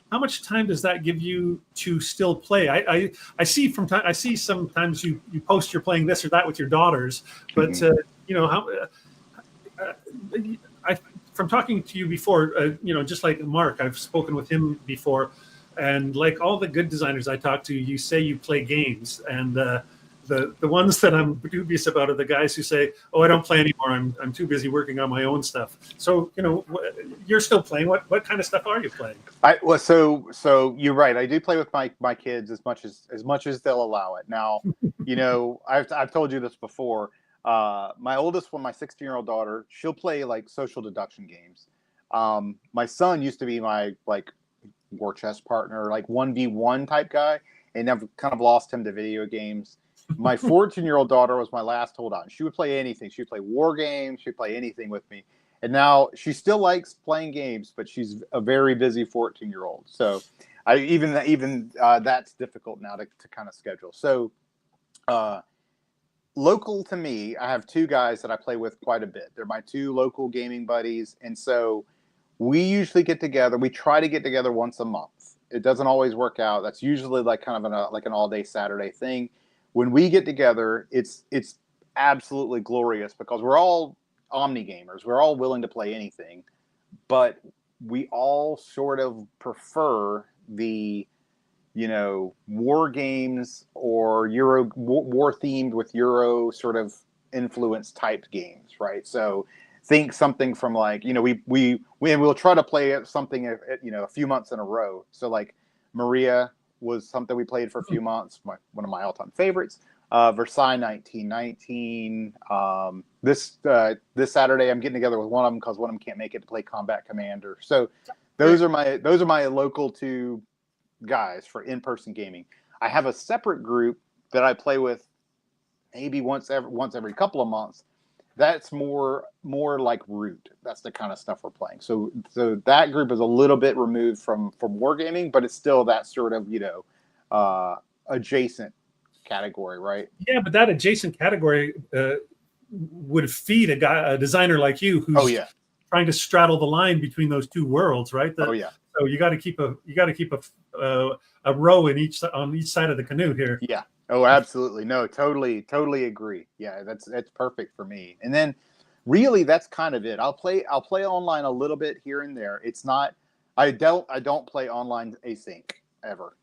S1: How much time does that give you to still play? I see sometimes you post you're playing this or that with your daughters, but from talking to you before, just like Mark, I've spoken with him before, and like all the good designers I talk to, you say you play games, and the ones that I'm dubious about are the guys who say, "Oh, I don't play anymore. I'm too busy working on my own stuff." So you're still playing. What kind of stuff are you playing?
S2: So you're right. I do play with my kids as much as they'll allow it. Now, I've told you this before. My oldest one, my 16-year-old daughter, she'll play like social deduction games. My son used to be my like war chest partner, like 1v1 type guy, and I've kind of lost him to video games. My 14-year-old daughter was my last holdout. She would play anything. She would play war games. She'd play anything with me. And now she still likes playing games, but she's a very busy 14-year-old. So that's difficult now to kind of schedule. So local to me, I have 2 guys that I play with quite a bit. They're my 2 local gaming buddies. And so we usually get together. We try to get together once a month. It doesn't always work out. That's usually like kind of an all-day Saturday thing. When we get together, it's absolutely glorious because we're all omni gamers. We're all willing to play anything, but we all sort of prefer the war games or Euro war themed with Euro sort of influence type games, right? So think something from like we'll try to play something a few months in a row. So like Maria was something we played for a few months. One of my all-time favorites. Versailles 1919. This Saturday, I'm getting together with one of them because one of them can't make it to play Combat Commander. So those are my local two guys for in-person gaming. I have a separate group that I play with maybe once every couple of months. That's more like Root. That's the kind of stuff we're playing. So that group is a little bit removed from wargaming, but it's still that sort of adjacent category, right?
S1: Yeah, but that adjacent category would feed a designer like you who's trying to straddle the line between those two worlds, right? So you got to keep a row on each side of the canoe here.
S2: Yeah. Oh, absolutely. No, totally agree. Yeah, that's perfect for me. And then really that's kind of it. I'll play online a little bit here and there. It's not I don't play online async ever.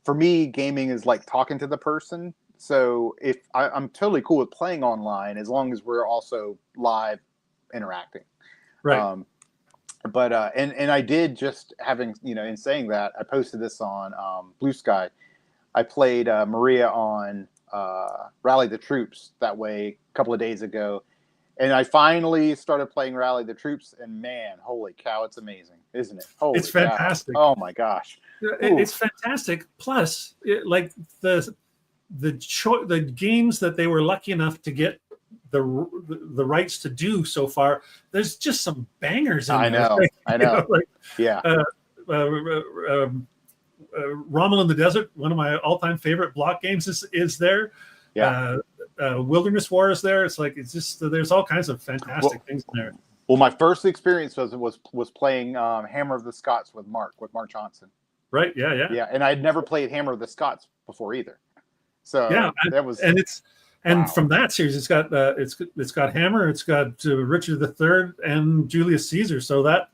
S2: For me, gaming is like talking to the person. So if I'm totally cool with playing online as long as we're also live interacting.
S1: Right.
S2: But I did just having, in saying that, I posted this on Blue Sky. I played Maria on Rally the Troops that way a couple of days ago. And I finally started playing Rally the Troops. And man, holy cow, it's amazing, isn't it? Holy
S1: it's fantastic.
S2: Cow. Oh, my gosh.
S1: It's fantastic. Plus, like the games that they were lucky enough to get the rights to do so far, there's just some bangers in there.
S2: I know.
S1: Rommel in the Desert, one of my all-time favorite block games, is there.
S2: Yeah.
S1: Wilderness War is there. It's just there's all kinds of fantastic things in there.
S2: Well, my first experience was playing Hammer of the Scots with Mark Johnson.
S1: Right. Yeah.
S2: And I'd never played Hammer of the Scots before either. So that was
S1: from that series, it's got Hammer, it's got Richard III and Julius Caesar. So that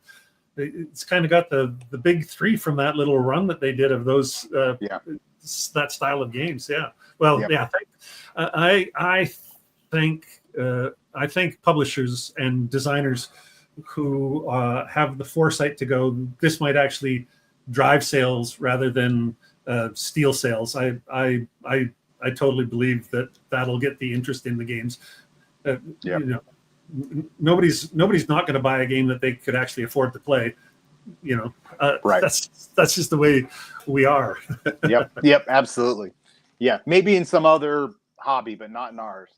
S1: it's kind of got the big three from that little run that they did of those that style of games. Yeah. Well, I think publishers and designers who have the foresight to go, this might actually drive sales rather than steal sales. I totally believe that'll get the interest in the games. Nobody's not going to buy a game that they could actually afford to play.
S2: Right.
S1: That's just the way we are.
S2: Yep, absolutely. Yeah, maybe in some other hobby, but not in ours.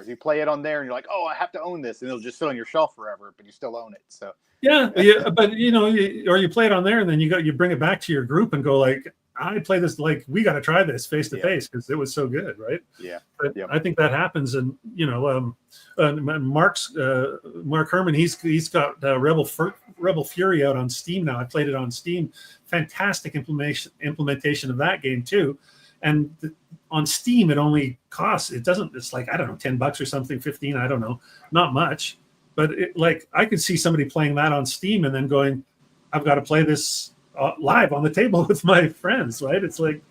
S2: You play it on there, and you're like, oh, I have to own this, and it'll just sit on your shelf forever, but you still own it. So
S1: but you play it on there, and then you bring it back to your group and go like, I play this, like, we got to try this face to face because it was so good, right?
S2: Yeah.
S1: But I think that happens, and Mark Herman, he's got Rebel Fury out on Steam now. I played it on Steam. Fantastic implementation of that game too, and on Steam it only costs. It's like, I don't know, $10 or something, 15. I don't know, not much, but I could see somebody playing that on Steam and then going, I've got to play this live on the table with my friends, right? It's like,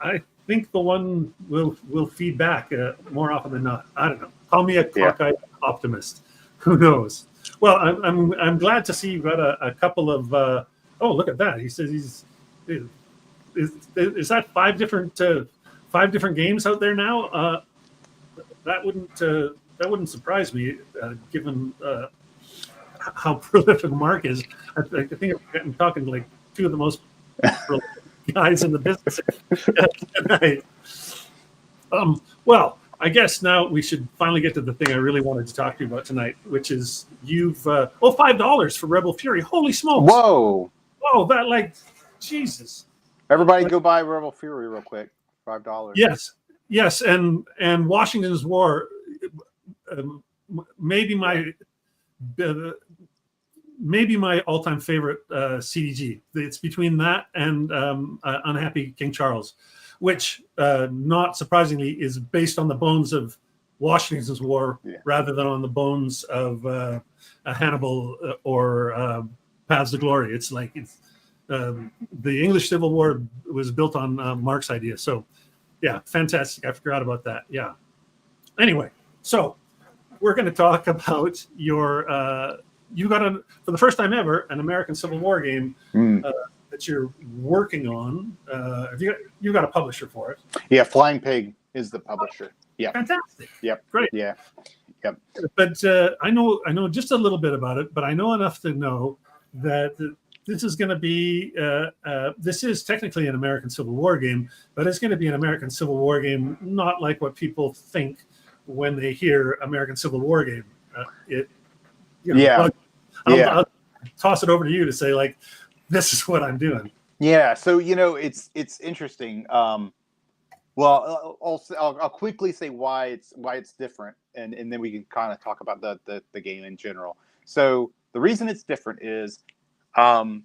S1: I think the one will feed back more often than not. I don't know. Call me a cockeyed optimist. Who knows? Well, I'm glad to see you got a couple of. Oh, look at that! He says is that five different games out there now? That wouldn't surprise me, given how prolific Mark is. I think I'm talking like two of the most prolific guys in the business tonight. Well, I guess now we should finally get to the thing I really wanted to talk to you about tonight, which is you've $5 for Rebel Fury. Holy smokes!
S2: Whoa!
S1: That, Jesus!
S2: Everybody, go buy Rebel Fury real quick. $5.
S1: Yes, and Washington's War, maybe my all-time favorite CDG. It's between that and Unhappy King Charles, which, not surprisingly, is based on the bones of Washington's War rather than on the bones of Hannibal or Paths to Glory. It's like the English Civil War was built on Mark's idea. So, yeah, fantastic. I forgot about that. Yeah. Anyway, so we're going to talk about your. You got for the first time ever, an American Civil War game that you're working on. You got a publisher for it?
S2: Yeah, Flying Pig is the publisher. Yeah.
S1: Fantastic.
S2: Yep.
S1: Great.
S2: Yeah. Yep.
S1: But I know just a little bit about it, but I know enough to know that this is going to be this is technically an American Civil War game, but it's going to be an American Civil War game, not like what people think when they hear American Civil War game. I'll toss it over to you to say, like, this is what I'm doing.
S2: Yeah. So, it's interesting. Well, I'll quickly say why it's different, and then we can kind of talk about the game in general. So the reason it's different is, I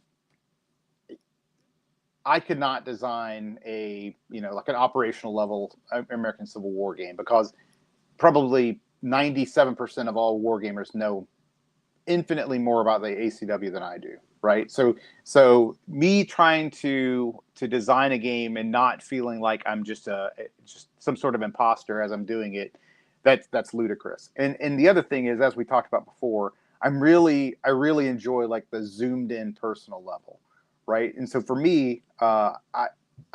S2: could not design like an operational level American Civil War game, because probably 97% of all war gamers know infinitely more about the ACW than I do. Right. So me trying to design a game and not feeling like I'm just some sort of imposter as I'm doing it, that's ludicrous. And the other thing is, as we talked about before, I really enjoy like the zoomed in personal level. Right. And so for me, I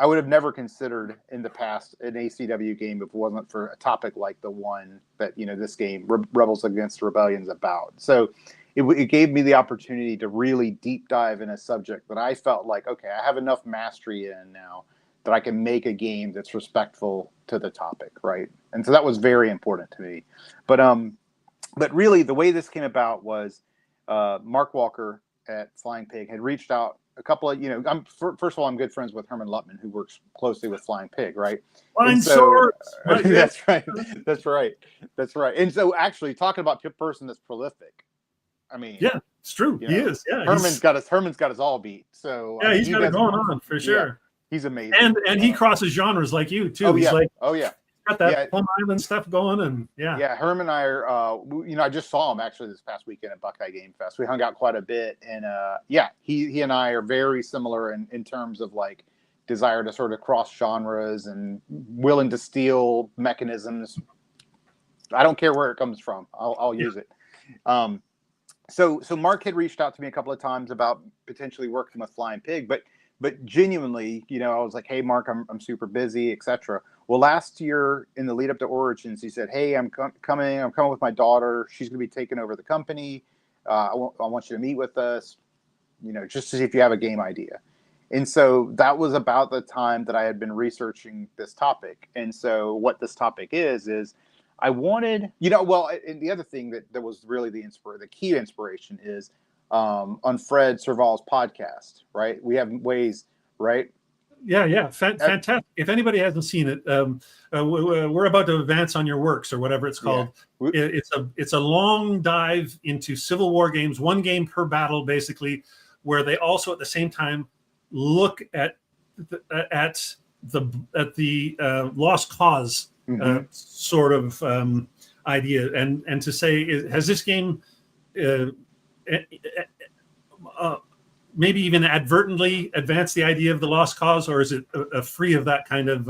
S2: would have never considered in the past an ACW game if it wasn't for a topic like the one that, this game, Rebels Against Rebellion's about. So it gave me the opportunity to really deep dive in a subject that I felt like, okay, I have enough mastery in now that I can make a game that's respectful to the topic, right? And so that was very important to me. But really, the way this came about was Mark Walker at Flying Pig had reached out a couple of, first of all, I'm good friends with Herman Lutman, who works closely with Flying Pig, right?
S1: Flying Swords.
S2: Right, that's right. That's right. And so, actually, talking about a person that's prolific, I mean,
S1: yeah, it's true. He is. Yeah,
S2: Herman's got his all beat. So
S1: yeah, he's got it going on for sure.
S2: Yeah, he's amazing,
S1: and he crosses genres like you too.
S2: Oh
S1: he's
S2: yeah,
S1: like,
S2: got
S1: that Plum Island stuff going, and
S2: yeah. Herman and I are, I just saw him actually this past weekend at Buckeye Game Fest. We hung out quite a bit, and he and I are very similar in terms of like desire to sort of cross genres and willing to steal mechanisms. I don't care where it comes from. I'll use it. So Mark had reached out to me a couple of times about potentially working with Flying Pig, but genuinely, I was like, hey, Mark, I'm super busy, etc. Well, last year in the lead up to Origins, he said, hey, I'm coming with my daughter. She's going to be taking over the company. I want you to meet with us, just to see if you have a game idea. And so that was about the time that I had been researching this topic. And so what this topic is I wanted, and the other thing that was really the key inspiration is on Fred Serval's podcast, right? We have ways, right?
S1: Yeah. Fantastic. If anybody hasn't seen it, we're about to advance on your works or whatever it's called. Yeah. It's a long dive into Civil War games, one game per battle, basically, where they also at the same time look at the lost cause sort of idea, and to say, has this game maybe even advertently advanced the idea of the lost cause, or is it free of that kind of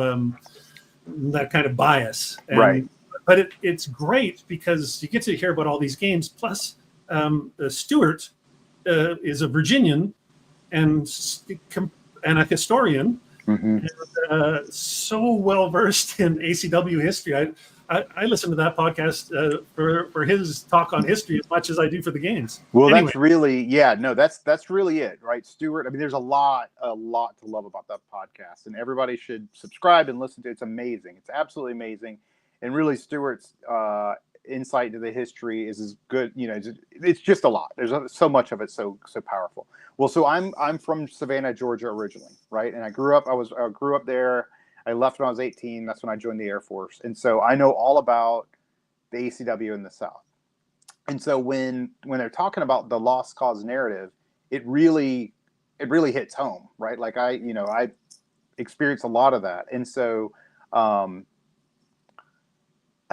S1: bias?
S2: Right.
S1: But it's great because you get to hear about all these games. Plus, Stewart is a Virginian and a historian. And, so well versed in ACW history. I listen to that podcast for his talk on history as much as I do for the games.
S2: Well, anyway. That's really that's really it, right, Stuart? I mean, there's a lot to love about that podcast, and everybody should subscribe and listen to it. It's amazing. It's absolutely amazing, and really, Stuart's insight into the history is as good. It's just a lot. There's so much of it, so powerful. Well, so I'm from Savannah, Georgia originally, right? And I grew up there. I left when I was 18. That's when I joined the Air Force. And so I know all about the ACW in the South. And so when they're talking about the lost cause narrative, it really hits home, right? Like I experienced a lot of that. And so I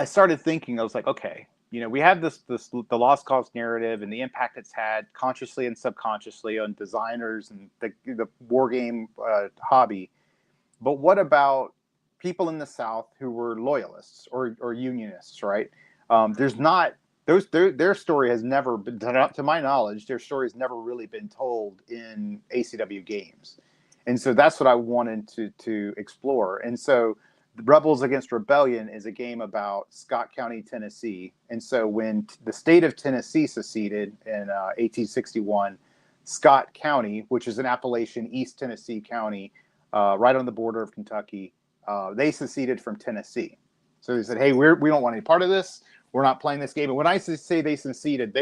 S2: started thinking, I was like, okay, we have the lost cause narrative and the impact it's had consciously and subconsciously on designers and the war game hobby. But what about people in the South who were loyalists or unionists, right? There's not their story has never been, to my knowledge, their story has never really been told in ACW games, and so that's what I wanted to explore. And so, Rebels Against Rebellion is a game about Scott County, Tennessee, and so when the state of Tennessee seceded in 1861, Scott County, which is an Appalachian East Tennessee county, right on the border of Kentucky, they seceded from Tennessee. So they said, "Hey, we don't want any part of this. We're not playing this game." And when I say they seceded,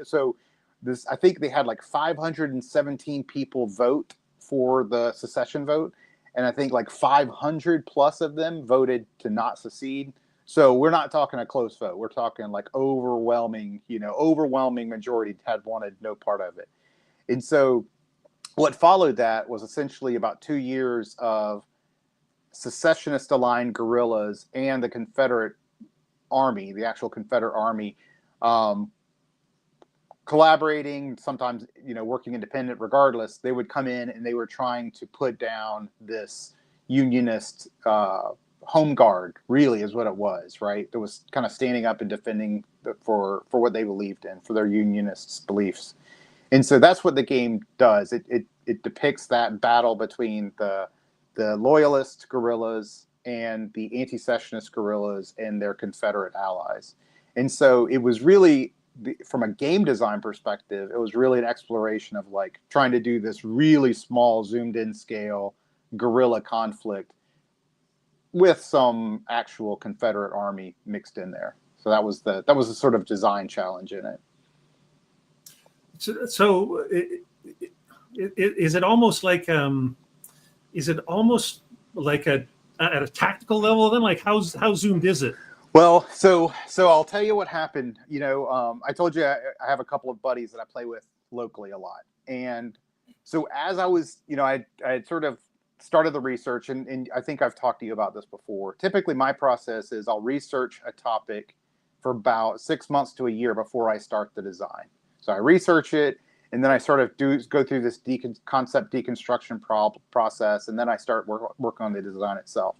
S2: so this, I think they had like 517 people vote for the secession vote, and I think like 500 plus of them voted to not secede. So we're not talking a close vote. We're talking like overwhelming majority had wanted no part of it. And so what followed that was essentially about 2 years of secessionist aligned guerrillas and the Confederate Army, the actual Confederate Army, collaborating, sometimes, working independent. Regardless, they would come in and they were trying to put down this Unionist home guard, really is what it was, right? That was kind of standing up and defending for what they believed in, for their Unionist beliefs. And so that's what the game does. It depicts that battle between the loyalist guerrillas and the anti-secessionist guerrillas and their Confederate allies. And so it was really, from a game design perspective, it was really an exploration of like trying to do this really small, zoomed in scale guerrilla conflict with some actual Confederate army mixed in there. So that was the sort of design challenge in it.
S1: So is it almost like at a tactical level then? Like how zoomed is it?
S2: Well, so I'll tell you what happened. I told you I have a couple of buddies that I play with locally a lot. And so as I was, I had sort of started the research, and I think I've talked to you about this before. Typically my process is I'll research a topic for about 6 months to a year before I start the design. So I research it, and then I sort of go through this concept deconstruction process, and then I start working on the design itself.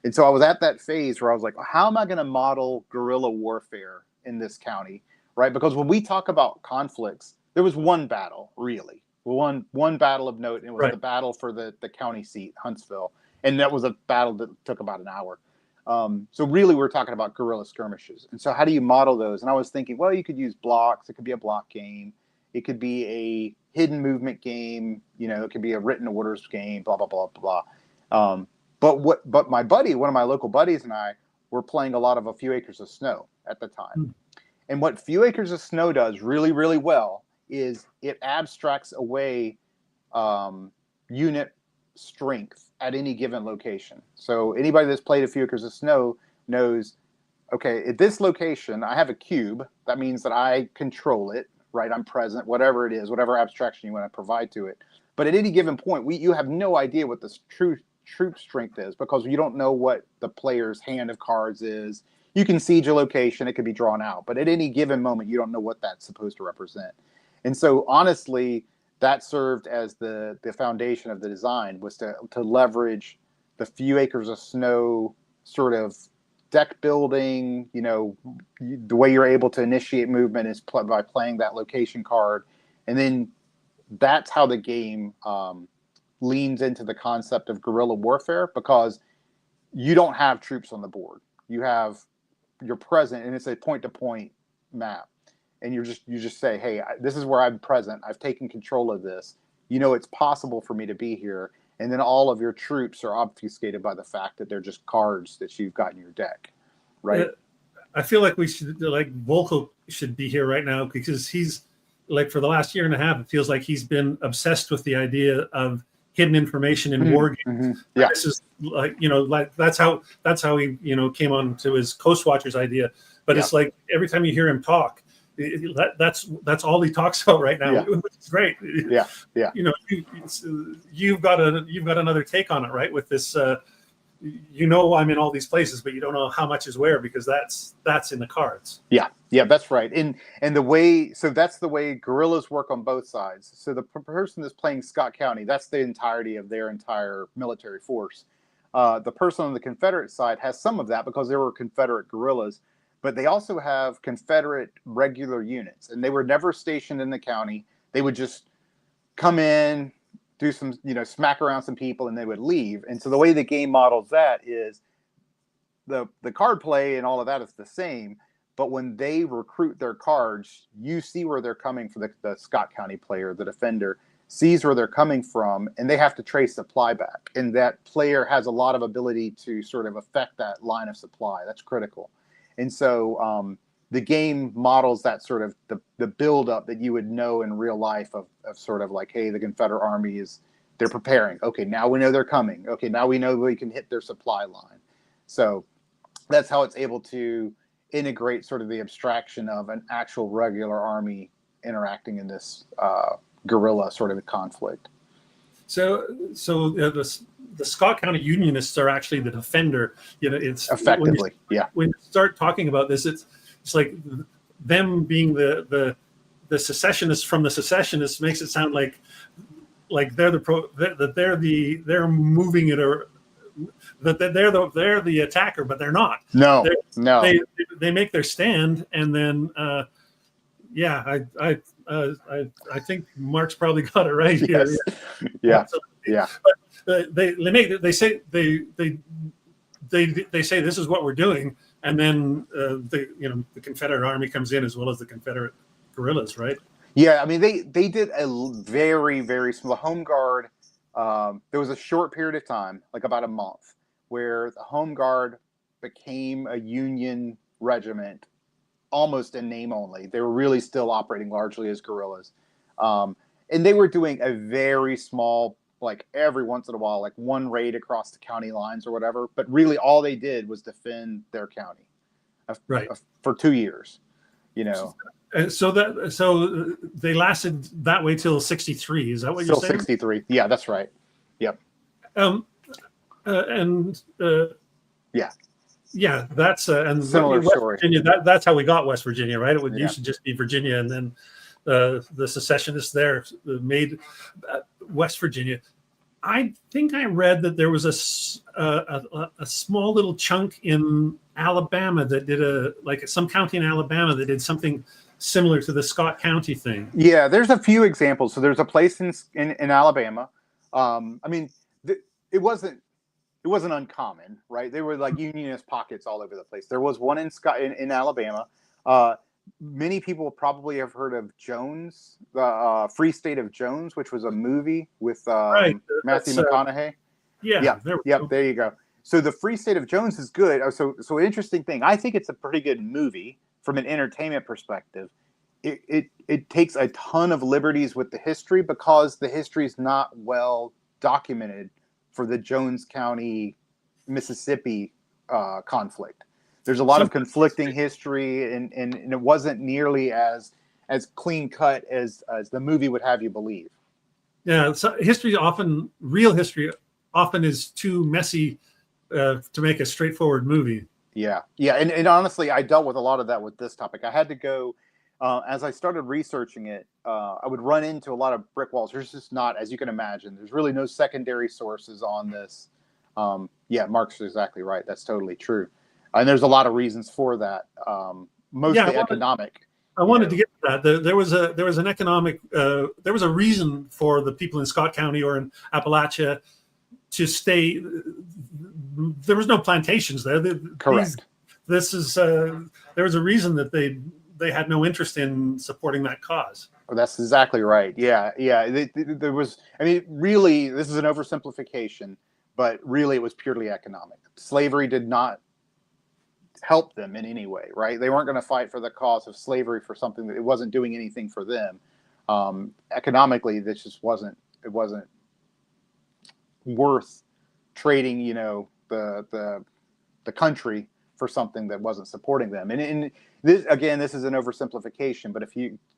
S2: And so I was at that phase where I was like, how am I going to model guerrilla warfare in this county, right? Because when we talk about conflicts, there was one battle, really. One battle of note, and it was
S1: Right.
S2: the battle for the county seat, Huntsville. And that was a battle that took about an hour. So really, we're talking about guerrilla skirmishes. And so how do you model those? And I was thinking, well, you could use blocks. It could be a block game. It could be a hidden movement game. It could be a written orders game, blah, blah, blah, blah, blah. But my buddy, one of my local buddies, and I were playing a lot of A Few Acres of Snow at the time. And what Few Acres of Snow does really, really well is it abstracts away unit strength at any given location. So anybody that's played A Few Acres of Snow knows, okay, at this location, I have a cube. That means that I control it, right? I'm present, whatever it is, whatever abstraction you want to provide to it. But at any given point, you have no idea what the troop strength is, because you don't know what the player's hand of cards is. You can siege a location, it could be drawn out, but at any given moment, you don't know what that's supposed to represent. And so honestly, that served as the foundation of the design, was to leverage the Few Acres of Snow sort of deck building. The way you're able to initiate movement is by playing that location card. And then that's how the game leans into the concept of guerrilla warfare, because you don't have troops on the board. You're present, and it's a point-to-point map. And you just say, hey, this is where I'm present. I've taken control of this. It's possible for me to be here. And then all of your troops are obfuscated by the fact that they're just cards that you've got in your deck, right?
S1: I feel like we should, Volko should be here right now, because he's like, for the last year and a half, it feels like he's been obsessed with the idea of hidden information in war games.
S2: Mm-hmm. Yeah.
S1: This is that's how he came on to his Coast Watchers idea. But It's like every time you hear him talk, that's all he talks about right now. Yeah. It's great.
S2: Yeah.
S1: You've got another take on it, right? With this, I'm in all these places, but you don't know how much is where, because that's in the cards.
S2: Yeah, that's right. And that's the way guerrillas work on both sides. So the person that's playing Scott County, that's the entirety of their entire military force. The person on the Confederate side has some of that, because there were Confederate guerrillas. but they also have Confederate regular units, and they were never stationed in the county. They would just come in, do some, smack around some people, and they would leave. And so the way the game models that is the card play and all of that is the same, but when they recruit their cards, you see where they're coming from. The Scott County player, the defender, sees where they're coming from, and they have to trace supply back. And that player has a lot of ability to sort of affect that line of supply. That's critical. And so the game models that sort of the buildup that you would know in real life of sort of like, hey, the Confederate Army they're preparing. Okay, now we know they're coming. Okay, now we know we can hit their supply line. So that's how it's able to integrate sort of the abstraction of an actual regular army interacting in this guerrilla sort of conflict.
S1: So the Scott County Unionists are actually the defender. It's
S2: effectively,
S1: when you start talking about this, it's like them being the secessionists from the secessionists makes it sound like they're they're moving it, or that they're the attacker, but they're not.
S2: No.
S1: They make their stand, and then I think Mark's probably got it right here.
S2: Yes. Yeah.
S1: But they say this is what we're doing, and then the Confederate Army comes in as well as the Confederate guerrillas, right?
S2: Yeah, I mean they did a very, very small home guard. There was a short period of time, like about a month, where the home guard became a Union regiment, almost in name only. They were really still operating largely as guerrillas, and they were doing a very small, like every once in a while, like one raid across the county lines or whatever. But really, all they did was defend their county, for 2 years.
S1: So they lasted that way till 63. Is that what you're saying?
S2: 63. Yeah, that's right. Yep.
S1: Yeah, that's and
S2: similar
S1: West
S2: story.
S1: Virginia, that's how we got West Virginia, right? It used to just be Virginia, and then the secessionists there made West Virginia. I think I read that there was a small little chunk in Alabama that did some county in Alabama that did something similar to the Scott County thing.
S2: Yeah, there's a few examples. So there's a place in Alabama. I mean, it wasn't uncommon, right? There were like Unionist pockets all over the place. There was one in Alabama. Many people probably have heard of Jones, the Free State of Jones, which was a movie with Matthew McConaughey. There you go. So the Free State of Jones is good. So interesting thing. I think it's a pretty good movie from an entertainment perspective. It takes a ton of liberties with the history because the history is not well documented for the Jones County, Mississippi conflict. There's a lot of conflicting history, and it wasn't nearly as clean cut as the movie would have you believe.
S1: Yeah, so real history often is too messy to make a straightforward movie.
S2: Yeah, and honestly, I dealt with a lot of that with this topic. I had to go as I started researching it. I would run into a lot of brick walls. There's just not, as you can imagine, there's really no secondary sources on this. Mark's exactly right. That's totally true. And there's a lot of reasons for that, mostly economic.
S1: I wanted to get to that. There was an economic. There was a reason for the people in Scott County or in Appalachia to stay. There was no plantations there.
S2: Correct.
S1: There was a reason that they had no interest in supporting that cause.
S2: Oh, that's exactly right. Yeah. There was. I mean, really, this is an oversimplification, but really, it was purely economic. Slavery did not help them in any way, right? They weren't going to fight for the cause of slavery for something that it wasn't doing anything for them. Economically, this just wasn't worth trading, the country for something that wasn't supporting them. And this, again, this is an oversimplification, but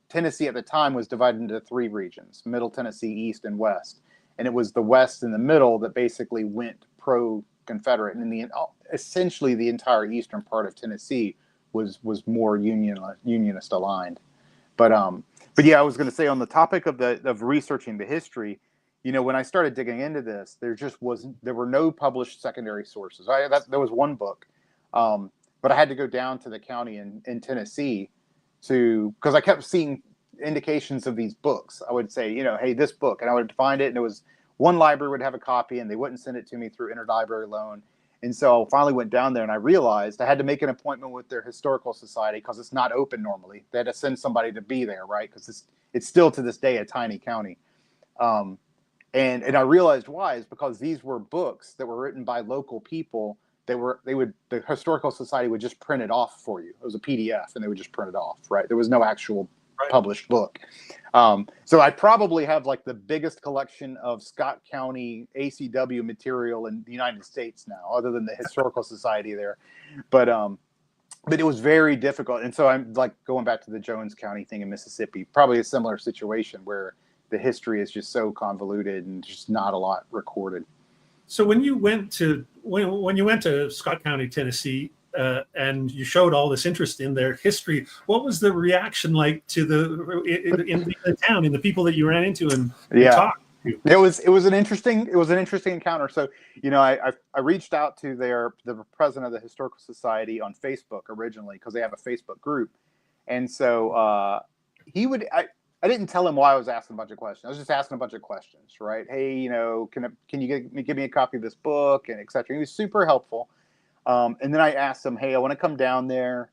S2: Tennessee at the time was divided into 3 regions: Middle Tennessee, East, and West. And it was the West and the Middle that basically went pro-Confederate, and essentially the entire eastern part of Tennessee was more unionist aligned. But yeah, I was going to say, on the topic of researching the history, when I started digging into this, there were no published secondary sources. There was one book, but I had to go down to the county in Tennessee because I kept seeing indications of these books. I would say, hey, this book, and I would find it, and it was one library would have a copy, and they wouldn't send it to me through interlibrary loan. And so I finally went down there, and I realized I had to make an appointment with their historical society because it's not open normally. They had to send somebody to be there, right? Because it's still to this day a tiny county. And I realized why is because these were books that were written by local people. The historical society would just print it off for you. It was a PDF, and they would just print it off, right? There was no actual published book. So I probably have like the biggest collection of Scott County ACW material in the United States now, other than the historical society there. But it was very difficult. And so I'm like going back to the Jones County thing in Mississippi, probably a similar situation where the history is just so convoluted and just not a lot recorded.
S1: So when you went to Scott County, Tennessee, and you showed all this interest in their history, what was the reaction like to in the town, and the people that you ran into and talked to?
S2: It was an interesting encounter. So I reached out to the president of the historical society on Facebook originally because they have a Facebook group, and so I didn't tell him why I was asking a bunch of questions. I was just asking a bunch of questions, right? Hey, can you give me a copy of this book, and et cetera. He was super helpful. And then I asked him, hey, I want to come down there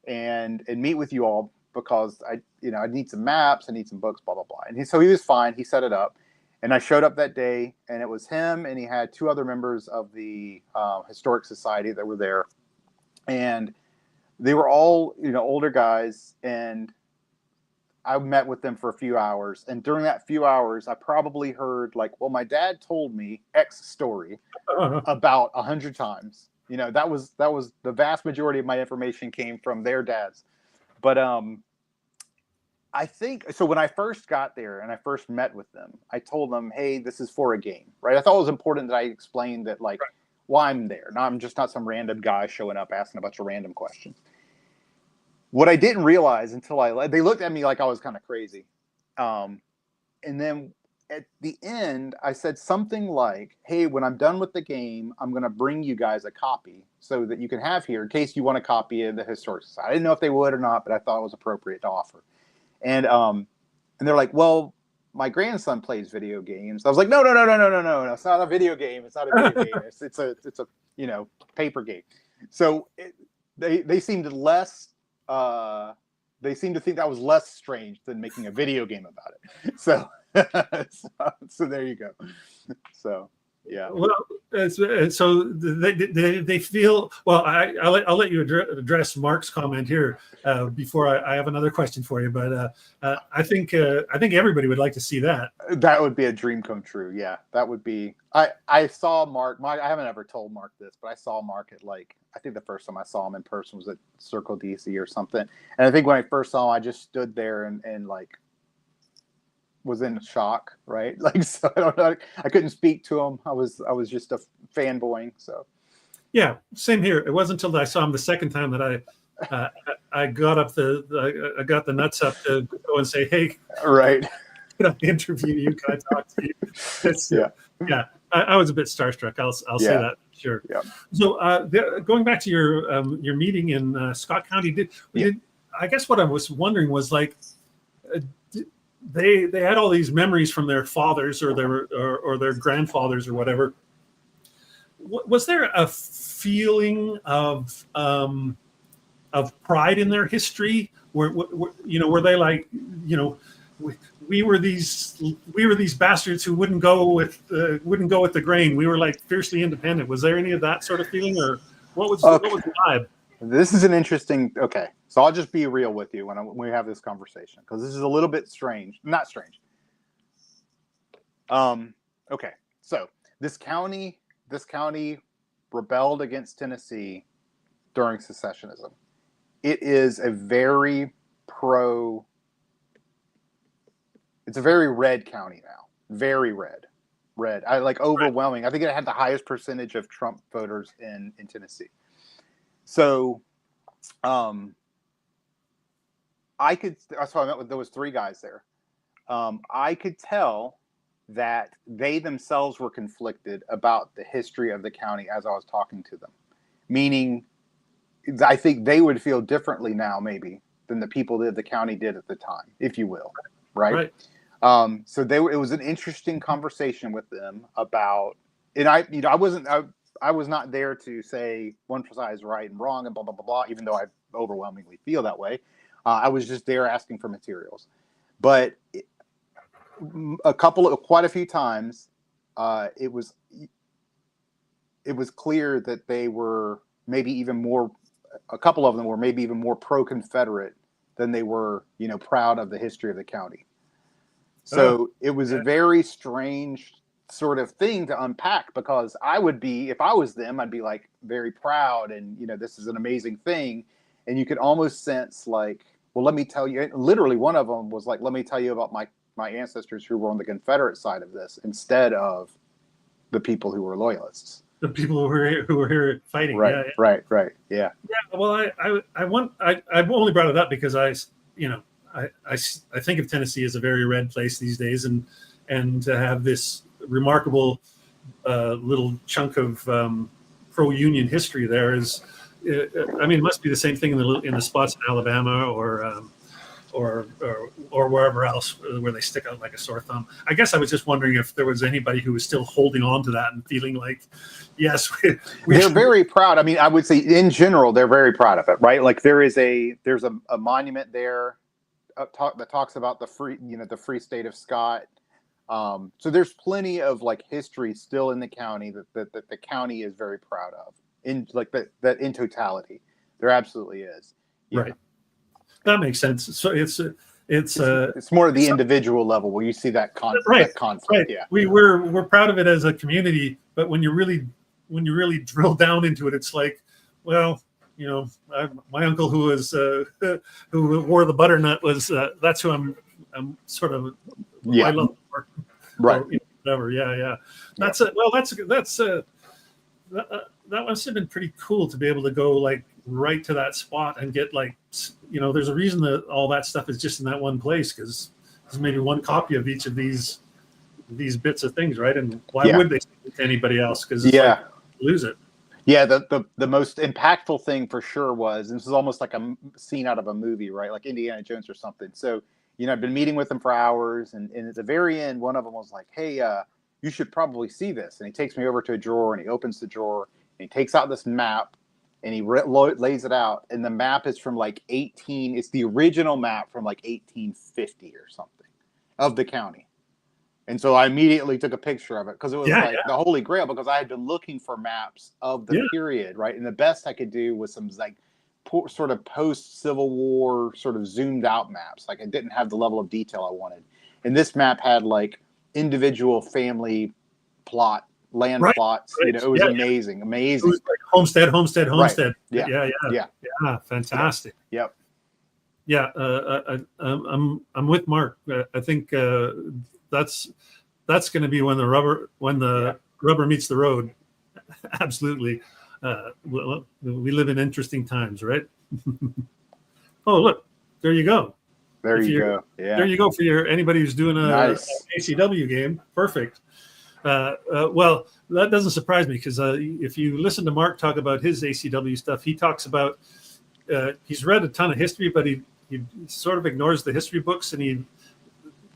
S2: and meet with you all because I need some maps, I need some books, blah, blah, blah. And so he was fine. He set it up. And I showed up that day, and it was him, and he had two other members of the Historic Society that were there. And they were all, older guys, and I met with them for a few hours. And during that few hours, I probably heard my dad told me X story about 100 times. That was the vast majority of my information came from their dads. But I think so. When I first got there and I first met with them, I told them, hey, this is for a game, right? I thought it was important that I explained that why I'm there. Now I'm just not some random guy showing up asking a bunch of random questions. What I didn't realize until they looked at me like I was kind of crazy. And then at the end, I said something like, hey, when I'm done with the game, I'm going to bring you guys a copy so that you can have here in case you want a copy of the Historic Society. I didn't know if they would or not, but I thought it was appropriate to offer. And they're like, well, my grandson plays video games. I was like, no. It's not a video game. It's not a video game. It's a paper game. So they seemed less. They seemed to think that was less strange than making a video game about it. So there you go. So yeah.
S1: Well, so they feel well. I'll let you address Mark's comment here before I have another question for you. But I think everybody would like to see that.
S2: That would be a dream come true. Yeah, that would be. I saw Mark. I haven't ever told Mark this, but I saw Mark at I think the first time I saw him in person was at Circle DC or something. And I think when I first saw him, I just stood there and was in shock, right? So I don't know. I couldn't speak to him. I was just a fanboying. So
S1: yeah, same here. It wasn't until I saw him the second time that I got I got the nuts up to go and say, hey,
S2: right.
S1: Can I interview you? Can I talk to you? Yeah. I was a bit starstruck. I'll say that. Sure. Yeah. So going back to your meeting in Scott County, I guess what I was wondering was they had all these memories from their fathers or their grandfathers or whatever. Was there a feeling of pride in their history? Were they like, we were these bastards who wouldn't go with the grain. We were like fiercely independent. Was there any of that sort of feeling, or what was the vibe?
S2: This is an interesting. Okay, so I'll just be real with you when we have this conversation because this is a little bit strange. Not strange. Okay, so this county rebelled against Tennessee during secessionism. It is a very It's a very red county now. Very red. Overwhelming. I think it had the highest percentage of Trump voters in Tennessee. So, I met with, there was three guys there. I could tell that they themselves were conflicted about the history of the county as I was talking to them. Meaning, I think they would feel differently now, maybe, than the people that the county did at the time, if you will, right? So it was an interesting conversation with them about, and I was not there to say one side is right and wrong and blah blah blah blah, even though I overwhelmingly feel that way. I was just there asking for materials, but quite a few times, it was clear that they were maybe even more. A couple of them were maybe even more pro-Confederate than they were, proud of the history of the county. So it was a very strange sort of thing to unpack, because I would be, if I was them, I'd be like very proud and, this is an amazing thing. And you could almost sense like, well, let me tell you, literally one of them was like, let me tell you about my ancestors who were on the Confederate side of this instead of the people who were loyalists.
S1: The people who were here fighting.
S2: Right, right. Yeah.
S1: Yeah. Well, I've only brought it up because I think of Tennessee as a very red place these days, and to have this remarkable little chunk of pro-union history there is, it must be the same thing in the spots in Alabama or wherever else where they stick out like a sore thumb. I guess I was just wondering if there was anybody who was still holding on to that and feeling like, yes,
S2: they're very proud. I would say in general, they're very proud of it, right? Like there's a monument there that talks about the free state of Scott. So there's plenty of like history still in the county that the county is very proud of, in like that in totality. There absolutely is.
S1: Right. That makes sense. So it's
S2: more at the individual level where you see that conflict.
S1: Right.
S2: Yeah,
S1: we're proud of it as a community, but when you really drill down into it, it's like, well, my uncle who wore the butternut was that's who I'm sort of I love work.
S2: Right.
S1: Or, whatever. Yeah. That must have been pretty cool to be able to go like right to that spot and get like, there's a reason that all that stuff is just in that one place, because there's maybe one copy of each of these bits of things, right? And why would they send it to anybody else? Because lose it.
S2: Yeah, the most impactful thing for sure was, and this is almost like a scene out of a movie, right? Like Indiana Jones or something. So, I've been meeting with them for hours, and at the very end, one of them was like, hey, you should probably see this. And he takes me over to a drawer, and he opens the drawer, and he takes out this map, and he lays it out. And the map is from like it's the original map from like 1850 or something of the county. And so I immediately took a picture of it because it was the Holy Grail, because I had been looking for maps of the period, right? And the best I could do was some like sort of post-Civil War sort of zoomed out maps. Like I didn't have the level of detail I wanted. And this map had like individual family land plots. It was amazing. It was
S1: like homestead.
S2: Right.
S1: Yeah. Fantastic.
S2: Yep.
S1: Yeah. I'm with Mark. I think that's going to be when the rubber meets the road. Absolutely. We live in interesting times, right? Oh, look, there you go.
S2: There you go. Yeah.
S1: There you go for anybody who's doing an ACW game. Perfect. Well, that doesn't surprise me, because if you listen to Mark talk about his ACW stuff, he talks about he's read a ton of history, but he sort of ignores the history books, and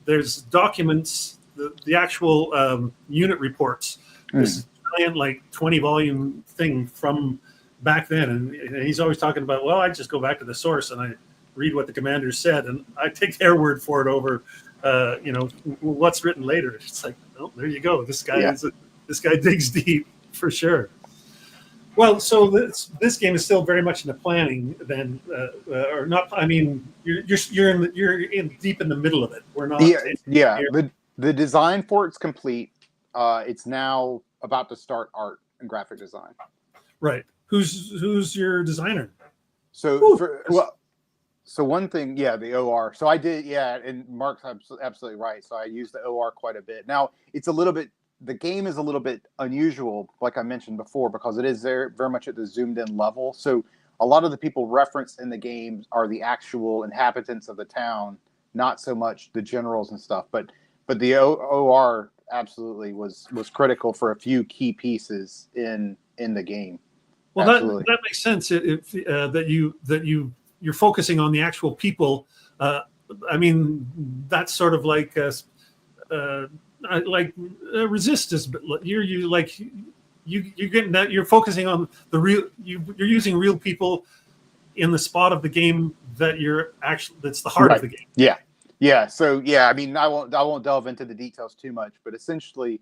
S1: there's documents, the actual unit reports. This giant like 20-volume thing from back then, and he's always talking about, well, I just go back to the source and I read what the commanders said, and I take their word for it over what's written later. It's like, oh, there you go. This guy digs deep for sure. Well, so this game is still very much in the planning then, or not. I mean, you're deep in the middle of it. We're not.
S2: The design for it's complete. It's now about to start art and graphic design.
S1: Right. Who's your designer?
S2: So one thing, the OR. So I did, and Mark's absolutely right. So I used the OR quite a bit. Now the game is a little bit unusual, like I mentioned before, because it is very, very much at the zoomed in level. So a lot of the people referenced in the game are the actual inhabitants of the town, not so much the generals and stuff. But the OR absolutely was critical for a few key pieces in the game.
S1: Well,
S2: Absolutely.
S1: that makes sense. If you're focusing on the actual people. I mean, that's sort of like resist is. You're like you're getting that. You're focusing on the real. You're using real people in the spot of the game that you're actually. That's the heart of the game.
S2: Yeah. So I mean, I won't delve into the details too much, but essentially,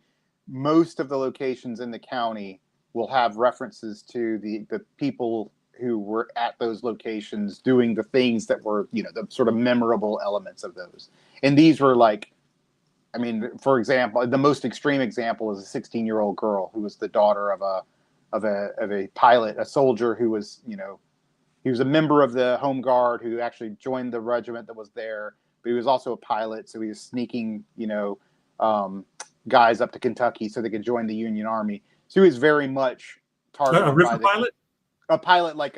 S2: most of the locations in the county will have references to the people who were at those locations doing the things that were, the sort of memorable elements of those. And these were like, I mean, for example, the most extreme example is a 16-year-old girl who was the daughter of a pilot, a soldier who was, he was a member of the Home Guard who actually joined the regiment that was there, but he was also a pilot. So he was sneaking, guys up to Kentucky so they could join the Union Army. So he was very much targeted
S1: A river
S2: by the
S1: pilot.
S2: A pilot, like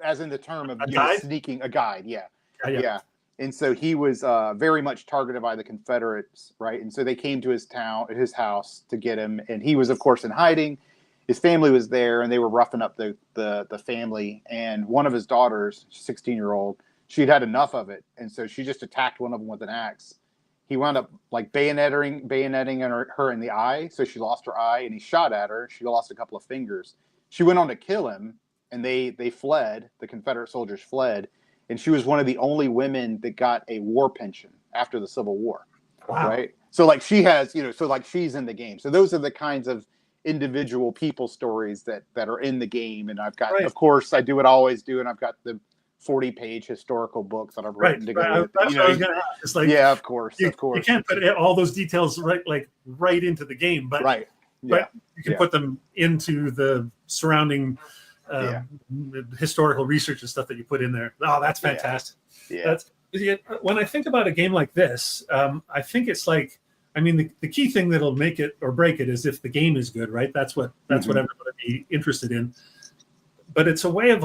S2: as in the term of sneaking, a guide. Yeah. And so he was very much targeted by the Confederates, right? And so they came to his house to get him, and he was, of course, in hiding. His family was there, and they were roughing up the family. And one of his daughters, 16-year-old, she'd had enough of it, and so she just attacked one of them with an axe. He wound up like bayoneting her in the eye, so she lost her eye, and he shot at her. She lost a couple of fingers. She went on to kill him, and they fled. The Confederate soldiers fled, and she was one of the only women that got a war pension after the Civil War.
S1: Wow.
S2: Right? So like she has, so like she's in the game. So those are the kinds of individual people stories that are in the game. And I've got, of course, I do what I always do, and I've got the 40-page historical books that I've written together.
S1: That's what I was going to ask. It's like,
S2: yeah, of course.
S1: You can't put all those details right into the game, but but you can put them into the surrounding historical research and stuff that you put in there. Oh, that's fantastic. When I think about a game like this, I think it's like, I mean, the key thing that'll make it or break it is if the game is good, right? That's what everybody would be interested in. But it's a way of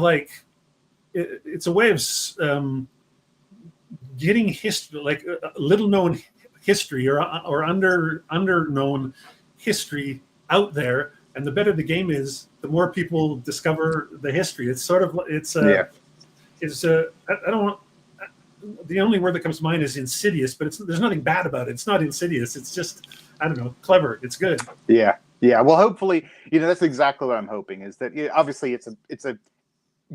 S1: getting history, like little known history or underknown history out there. And the better the game is, the more people discover the history. It's sort of I don't want. The only word that comes to mind is insidious, but there's nothing bad about it. It's not insidious. It's just, I don't know, clever. It's good.
S2: Yeah. Well, hopefully, that's exactly what I'm hoping is that obviously it's a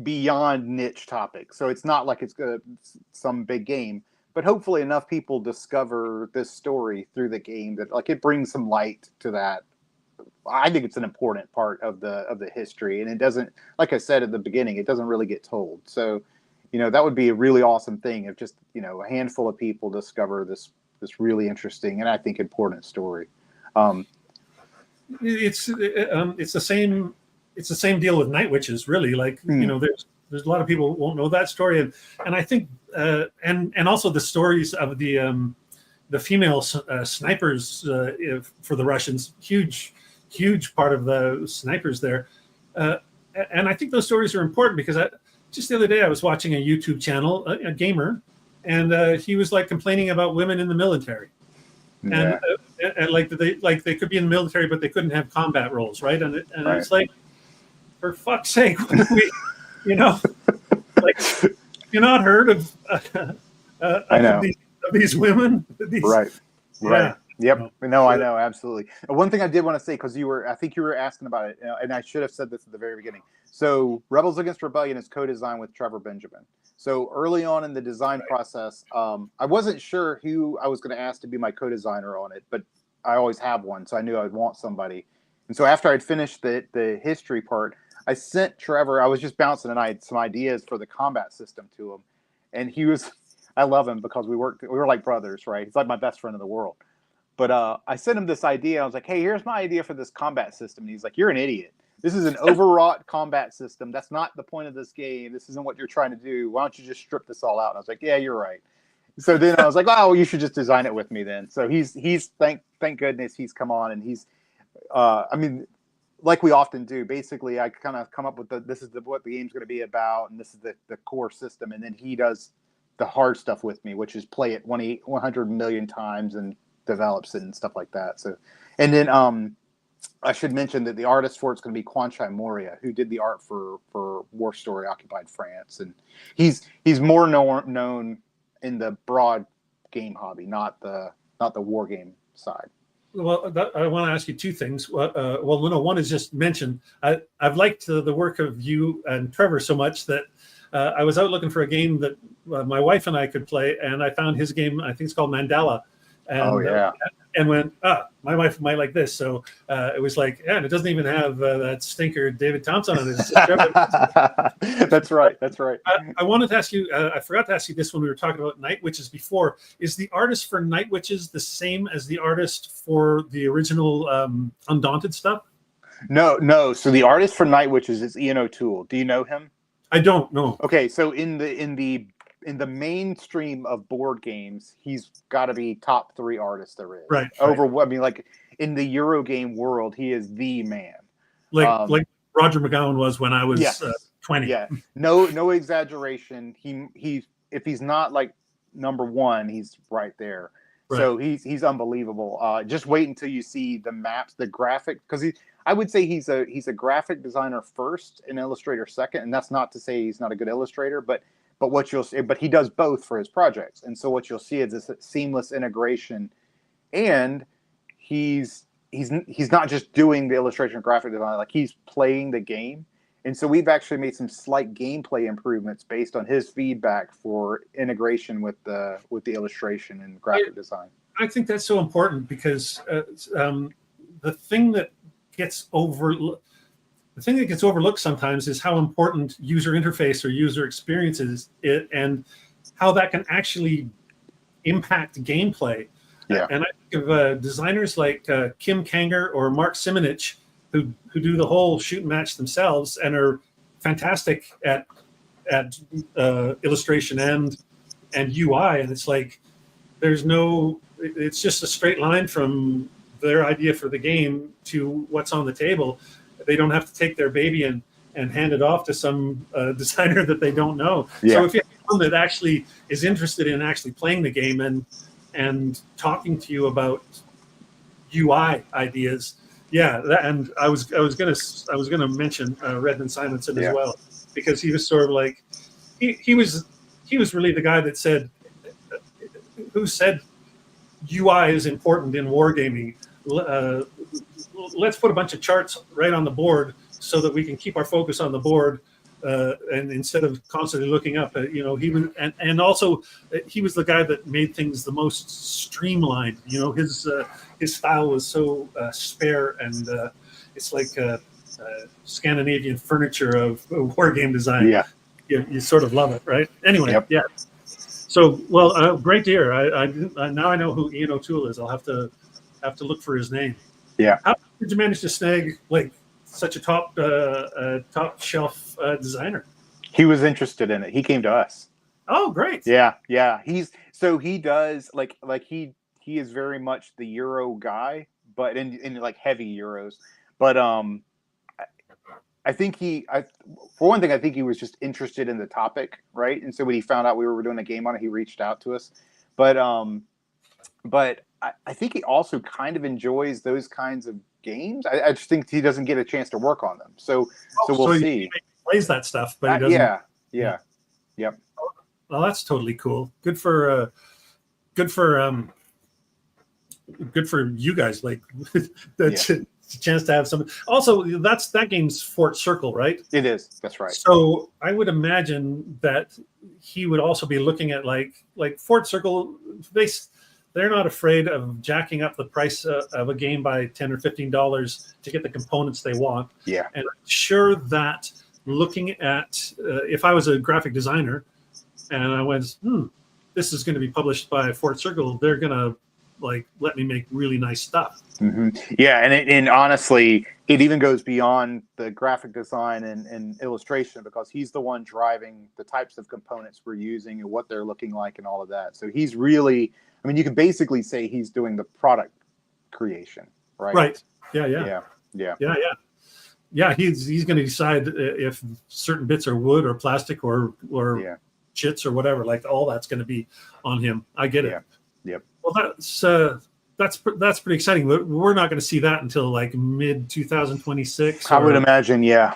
S2: beyond niche topic. So it's not like it's some big game, but hopefully enough people discover this story through the game that like it brings some light to that. I think it's an important part of the history, and it doesn't, like I said at the beginning, it doesn't really get told. So, that would be a really awesome thing if just, a handful of people discover this really interesting and I think important story.
S1: It's the same deal with Night Witches, really. Like, there's a lot of people who won't know that story, and I think and also the stories of the female snipers for the Russians, huge part of the snipers there, and I think those stories are important because just the other day I was watching a YouTube channel, a gamer, and he was like complaining about women in the military, and they could be in the military but they couldn't have combat roles, right? And it's like, for fuck's sake, like, you're not heard of these women.
S2: Right. Yep. No, I know. Absolutely. One thing I did want to say, because I think you were asking about it, and I should have said this at the very beginning. So Rebels Against Rebellion is co-designed with Trevor Benjamin. So early on in the design process, I wasn't sure who I was going to ask to be my co-designer on it, but I always have one. So I knew I'd want somebody. And so after I'd finished the history part, I sent Trevor, I was just bouncing some ideas for the combat system to him. And I love him because we were like brothers, right? He's like my best friend in the world. But I sent him this idea. I was like, hey, here's my idea for this combat system. And he's like, you're an idiot. This is an overwrought combat system. That's not the point of this game. This isn't what you're trying to do. Why don't you just strip this all out? And I was like, yeah, you're right. So then I was like, oh, you should just design it with me then. So he's thank goodness he's come on, and he's, I mean, like we often do, basically I kind of come up with this is what the game's going to be about, and this is the core system. And then he does the hard stuff with me, which is play it 100 million times and develops it and stuff like that. So, and then I should mention that the artist for it's going to be Kwanchai Moria, who did the art for War Story Occupied France, and he's more known in the broad game hobby, not the war game side.
S1: Well, I want to ask you two things. One is just mentioned. I've liked the work of you and Trevor so much that I was out looking for a game that my wife and I could play, and I found his game. I think it's called Mandala. And, and went, my wife might like this. So it was like, and it doesn't even have that stinker David Thompson on it. It's just Trevor.
S2: That's right. That's right.
S1: I wanted to ask you, I forgot to ask you this when we were talking about Night Witches before. Is the artist for Night Witches the same as the artist for the original Undaunted stuff?
S2: No. So the artist for Night Witches is Ian O'Toole. Do you know him?
S1: I don't know.
S2: Okay, so in the mainstream of board games, he's got to be top 3 artists there is.
S1: Right.
S2: I mean, like in the Eurogame world, he is the man.
S1: Like Roger McGowan was when I was 20.
S2: Yeah. No exaggeration. He if he's not like number 1, he's right there. Right. So he's unbelievable. Just wait until you see the maps, the graphic, because I would say he's a graphic designer first, an illustrator second, and that's not to say he's not a good illustrator, but what you'll see, but he does both for his projects, and so what you'll see is this seamless integration, and he's not just doing the illustration or graphic design, like he's playing the game, and so we've actually made some slight gameplay improvements based on his feedback for integration with the illustration and graphic design.
S1: I think that's so important because the thing that gets overlooked sometimes is how important user interface or user experience is, and how that can actually impact gameplay.
S2: Yeah.
S1: And I think of designers like Kim Kanger or Mark Simonich, who do the whole shoot and match themselves and are fantastic at illustration and UI. And it's like it's just a straight line from their idea for the game to what's on the table. They don't have to take their baby and hand it off to some designer that they don't know.
S2: Yeah.
S1: So if you have someone that actually is interested in actually playing the game and talking to you about UI ideas, and I was gonna mention Redmond Simonson as well, because he was sort of like he was really the guy that said UI is important in wargaming. Let's put a bunch of charts right on the board so that we can keep our focus on the board, and instead of constantly looking up. He was, and also he was the guy that made things the most streamlined. His style was so spare, and it's like Scandinavian furniture of war game design.
S2: Yeah,
S1: you sort of love it, right? Anyway, yeah. So, great to hear. I now I know who Ian O'Toole is. I'll have to look for his name.
S2: Yeah.
S1: How did you manage to snag like such a top shelf designer?
S2: He was interested in it. He came to us.
S1: Oh, great.
S2: Yeah. He does like he is very much the Euro guy, but in like heavy Euros. But I think for one thing, I think he was just interested in the topic, right? And so when he found out we were doing a game on it, he reached out to us. But I think he also kind of enjoys those kinds of games. I just think he doesn't get a chance to work on them. So we'll see.
S1: He plays that stuff, but he doesn't.
S2: Yeah. Yep.
S1: Well, that's totally cool. Good for you guys. Like that's a chance to have some. Also, that game's Fort Circle, right?
S2: It is. That's right.
S1: So I would imagine that he would also be looking at like Fort Circle. They're not afraid of jacking up the price of a game by $10 or $15 to get the components they want.
S2: Yeah. And
S1: I'm sure that looking at, if I was a graphic designer and I went, this is going to be published by Fort Circle, they're going to let me make really nice stuff.
S2: Mm-hmm. Yeah. And honestly, it even goes beyond the graphic design and illustration, because he's the one driving the types of components we're using and what they're looking like and all of that. So he's really, you can basically say he's doing the product creation, right?
S1: Right. Yeah. He's going to decide if certain bits are wood or plastic or chits or whatever. Like all that's going to be on him. I get it.
S2: Yep.
S1: Well, that's pretty exciting. We're not going to see that until like mid 2026.
S2: I would imagine, yeah,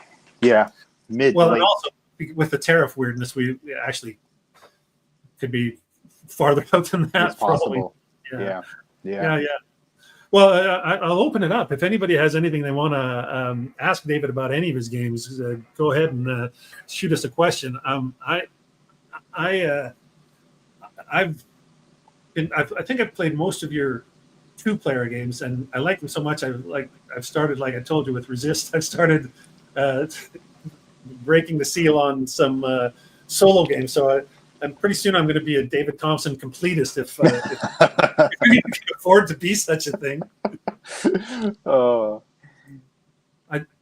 S2: mid.
S1: Well,
S2: late.
S1: and also with the tariff weirdness, we actually could be farther out than that.
S2: It's possible.
S1: Yeah.
S2: Yeah.
S1: Well, I'll open it up. If anybody has anything they want to ask David about any of his games, go ahead and shoot us a question. I think I've played most of your 2-player games, and I like them so much. I've started, like I told you, with Resist. I've started breaking the seal on some solo games. So I'm pretty soon I'm going to be a David Thompson completist if you can afford to be such a thing.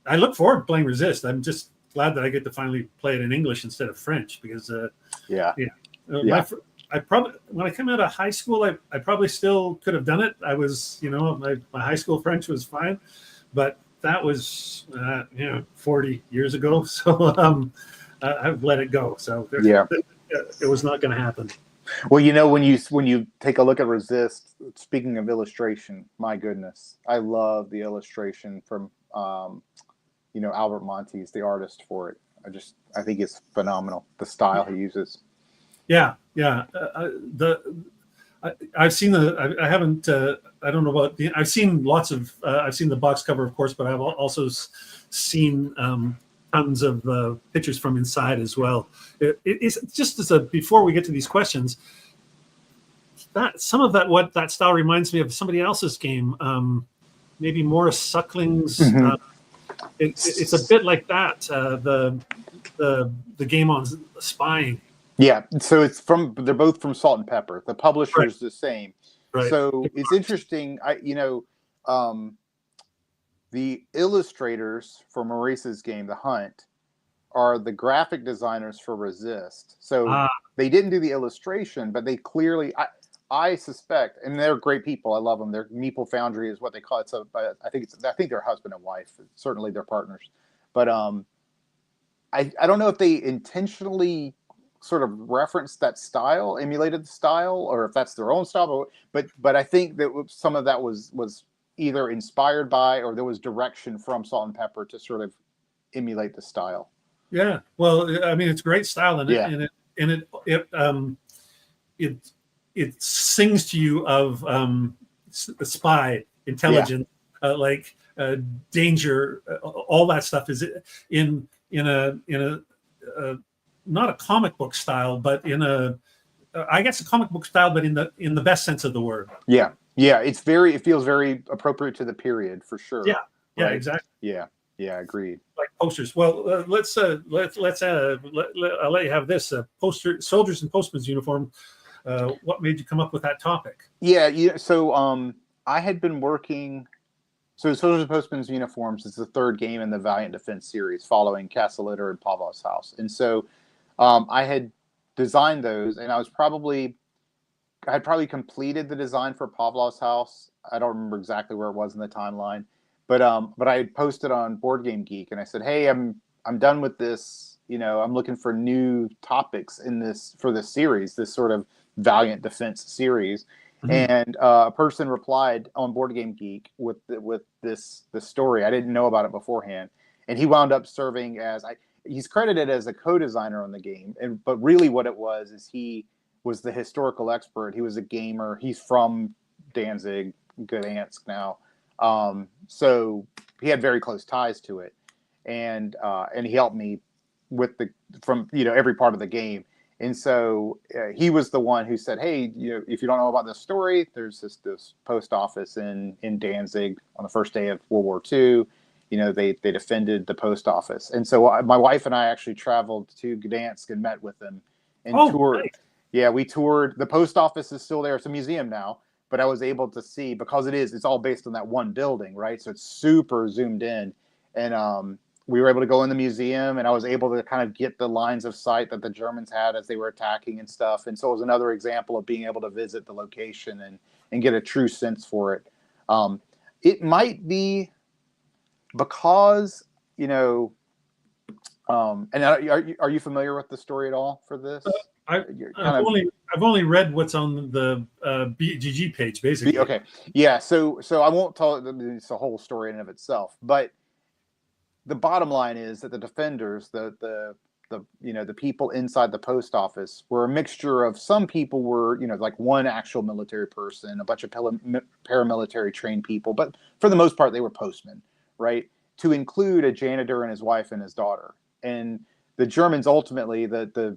S1: I look forward to playing Resist. I'm just glad that I get to finally play it in English instead of French, because I probably, when I came out of high school, I probably still could have done it. I was, my high school French was fine, but that was 40 years ago. So I've let it go. So it was not going to happen.
S2: Well, when you take a look at Resist, speaking of illustration, my goodness, I love the illustration from Albert Montes, the artist for it. I think it's phenomenal, the style he uses.
S1: Yeah. I've seen I haven't. I don't know about the. I've seen lots of. I've seen the box cover, of course, but I've also seen tons of pictures from inside as well. It's just before we get to these questions. That some of that what that style reminds me of somebody else's game. Maybe Morris Suckling's.
S2: Mm-hmm.
S1: It's a bit like that. The game on spying.
S2: Yeah, so they're both from Salt and Pepper. The publisher is the same.
S1: Right.
S2: So it's interesting. The illustrators for Maurice's game, The Hunt, are the graphic designers for Resist. So they didn't do the illustration, but they clearly, I suspect, and they're great people. I love them. Their Meeple Foundry is what they call it. So I think they're husband and wife. Certainly they're partners. But I don't know if they intentionally sort of referenced that style, emulated the style, or if that's their own style. But I think that some of that was either inspired by, or there was direction from Salt and Pepper to sort of emulate the style.
S1: Yeah, well, I mean, it's great style, and it sings to you of spy, intelligence, danger. All that stuff is in a not a comic book style, but I guess a comic book style, but in the best sense of the word.
S2: Yeah. It feels very appropriate to the period for sure.
S1: Yeah,
S2: right?
S1: Exactly.
S2: Yeah, agreed. Like
S1: posters. Well, let's I'll let you have this poster. Soldiers in Postmen's uniform. What made you come up with that topic?
S2: Yeah. So I had been working. So Soldiers and Postmen's uniforms is the third game in the Valiant Defense series, following Castle Litter and Pavlov's House, and so I had designed those, and I had probably completed the design for Pavlov's House. I don't remember exactly where it was in the timeline, but I had posted on Board Game Geek, and I said, "Hey, I'm done with this. I'm looking for new topics for this series, this sort of Valiant Defense series." Mm-hmm. And a person replied on Board Game Geek with this story. I didn't know about it beforehand, and he wound up serving as he's credited as a co-designer on the game, but really what it was is he was the historical expert. He was a gamer. He's from Danzig, Gdansk now. So he had very close ties to it. And he helped me with from every part of the game. And so he was the one who said, "Hey, if you don't know about this story, there's this post office in Danzig on the first day of World War II. They defended the post office." And so my wife and I actually traveled to Gdansk and met with them and toured. Right. Yeah, we toured. The post office is still there. It's a museum now, but I was able to see, because it's all based on that one building, right? So it's super zoomed in. And we were able to go in the museum, and I was able to kind of get the lines of sight that the Germans had as they were attacking and stuff. And so it was another example of being able to visit the location and get a true sense for it. It might be because, and are you familiar with the story at all for this? you're
S1: I've only read what's on the BGG page, basically.
S2: Okay, yeah. So I won't tell it's a whole story in and of itself, but the bottom line is that the defenders, the people inside the post office were a mixture of, some people were, like one actual military person, a bunch of paramilitary trained people, but for the most part they were postmen, right? To include a janitor and his wife and his daughter. And the Germans ultimately, the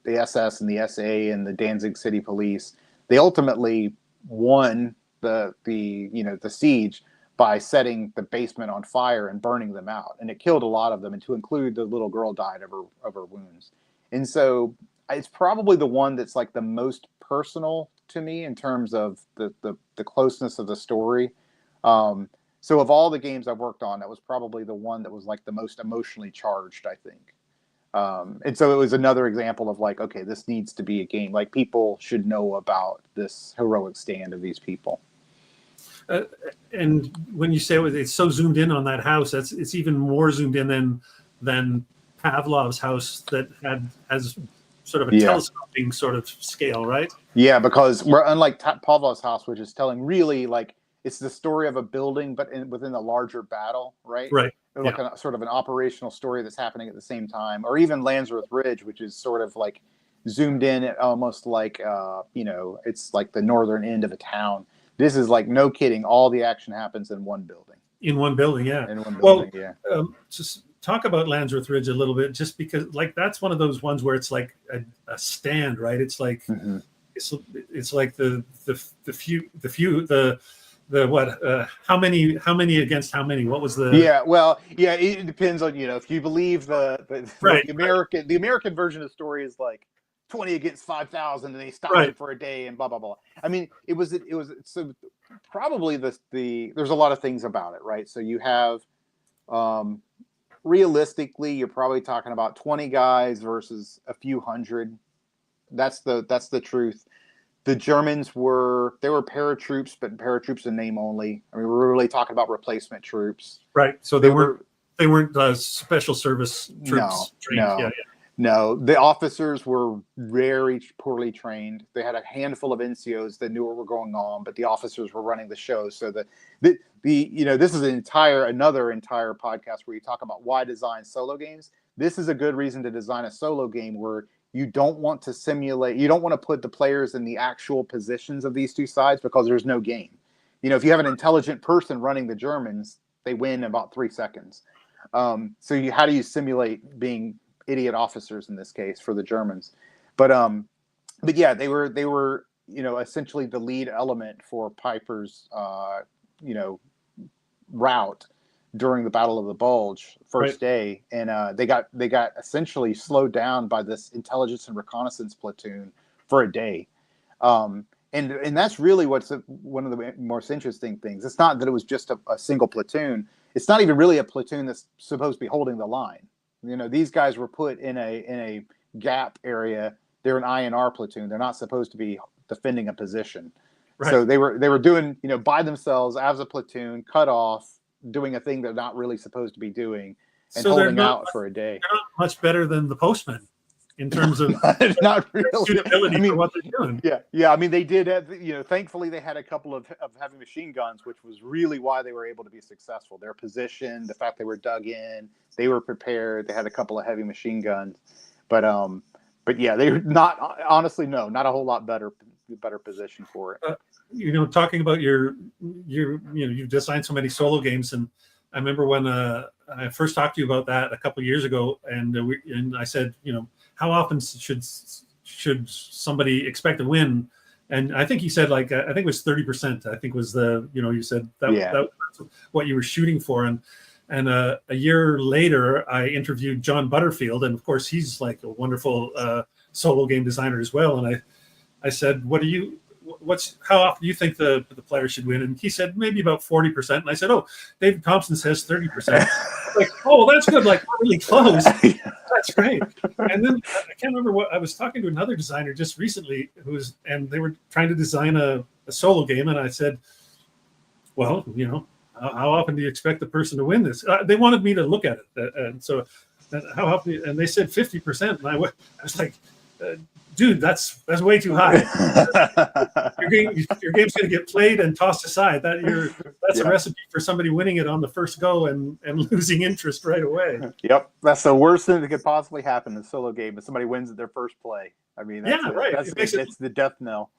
S2: SS and the SA and the Danzig City Police, they ultimately won the siege by setting the basement on fire and burning them out, and it killed a lot of them. And to include, the little girl died of her wounds. And so it's probably the one that's like the most personal to me in terms of the closeness of the story. So of all the games I've worked on, that was probably the one that was like the most emotionally charged, I think. And so it was another example of like, okay, this needs to be a game. Like, people should know about this heroic stand of these people.
S1: And when you say it's so zoomed in on that house, it's even more zoomed in than Pavlov's house that has sort of a telescoping sort of scale, right?
S2: Yeah, because we're unlike Pavlov's house, which is telling really like it's the story of a building, but within a larger battle, right?
S1: Right.
S2: Like a sort of an operational story that's happening at the same time, or even Landsworth Ridge, which is sort of like zoomed in at almost like it's like the northern end of a town. This is like, no kidding, all the action happens in one building.
S1: In one building, yeah.
S2: In one building, yeah.
S1: Just talk about Landsworth Ridge a little bit, just because like that's one of those ones where it's like a stand, right? It's like it's like the what how many against how many? What was the
S2: it depends on if you believe the American version of the story is like 20 against 5,000 and they stopped it for a day and blah blah blah. I mean, it was so probably there's a lot of things about it, right? So you have realistically, you're probably talking about 20 guys versus a few hundred. That's the truth. The Germans were paratroops, but paratroops in name only. I mean, we're really talking about replacement troops,
S1: right? So they weren't special service troops.
S2: No, the officers were very poorly trained. They had a handful of NCOs that knew what were going on, but the officers were running the show. So this is another entire podcast where you talk about why design solo games. This is a good reason to design a solo game where you don't want to simulate. You don't want to put the players in the actual positions of these two sides, because there's no game. If you have an intelligent person running the Germans, they win in about 3 seconds. How do you simulate being idiot officers in this case for the Germans? But yeah, they were essentially the lead element for Piper's route during the Battle of the Bulge first day, and they got essentially slowed down by this intelligence and reconnaissance platoon for a day, and that's really what's one of the most interesting things. It's not that it was just a single platoon. It's not even really a platoon that's supposed to be holding the line. These guys were put in a gap area. They're an INR platoon. They're not supposed to be defending a position. Right. So they were doing, by themselves as a platoon, cut off, doing a thing they're not really supposed to be doing, and holding out for a day.
S1: They're not much better than the postmen in terms of
S2: not really
S1: suitability for what they're doing.
S2: Yeah. I mean, they did have, thankfully they had a couple of heavy machine guns, which was really why they were able to be successful. Their position, the fact they were dug in, they were prepared. They had a couple of heavy machine guns, but yeah, they're not, honestly, not a whole lot better position for it.
S1: Talking about you've designed so many solo games, and I remember when I first talked to you about that a couple of years ago, and I said, how often should somebody expect to win? And I think you said I think it was 30%. I think was you said that's what you were shooting for. And a year later, I interviewed John Butterfield, and of course he's like a wonderful solo game designer as well. And I said, how often do you think the player should win? And he said maybe about 40%. And I said, oh, David Thompson says 30%. Like, oh, that's good. Like, really close. That's great. And then I can't remember what I was talking to another designer just recently and they were trying to design a solo game. And I said, well, how often do you expect the person to win this? They wanted me to look at it. And so And how often? And they said 50%. And I was like, dude, that's way too high. Your game's going to get played and tossed aside. That's a recipe for somebody winning it on the first go and losing interest right away.
S2: Yep, that's the worst thing that could possibly happen in a solo game if somebody wins at their first play. I mean, that's the death knell.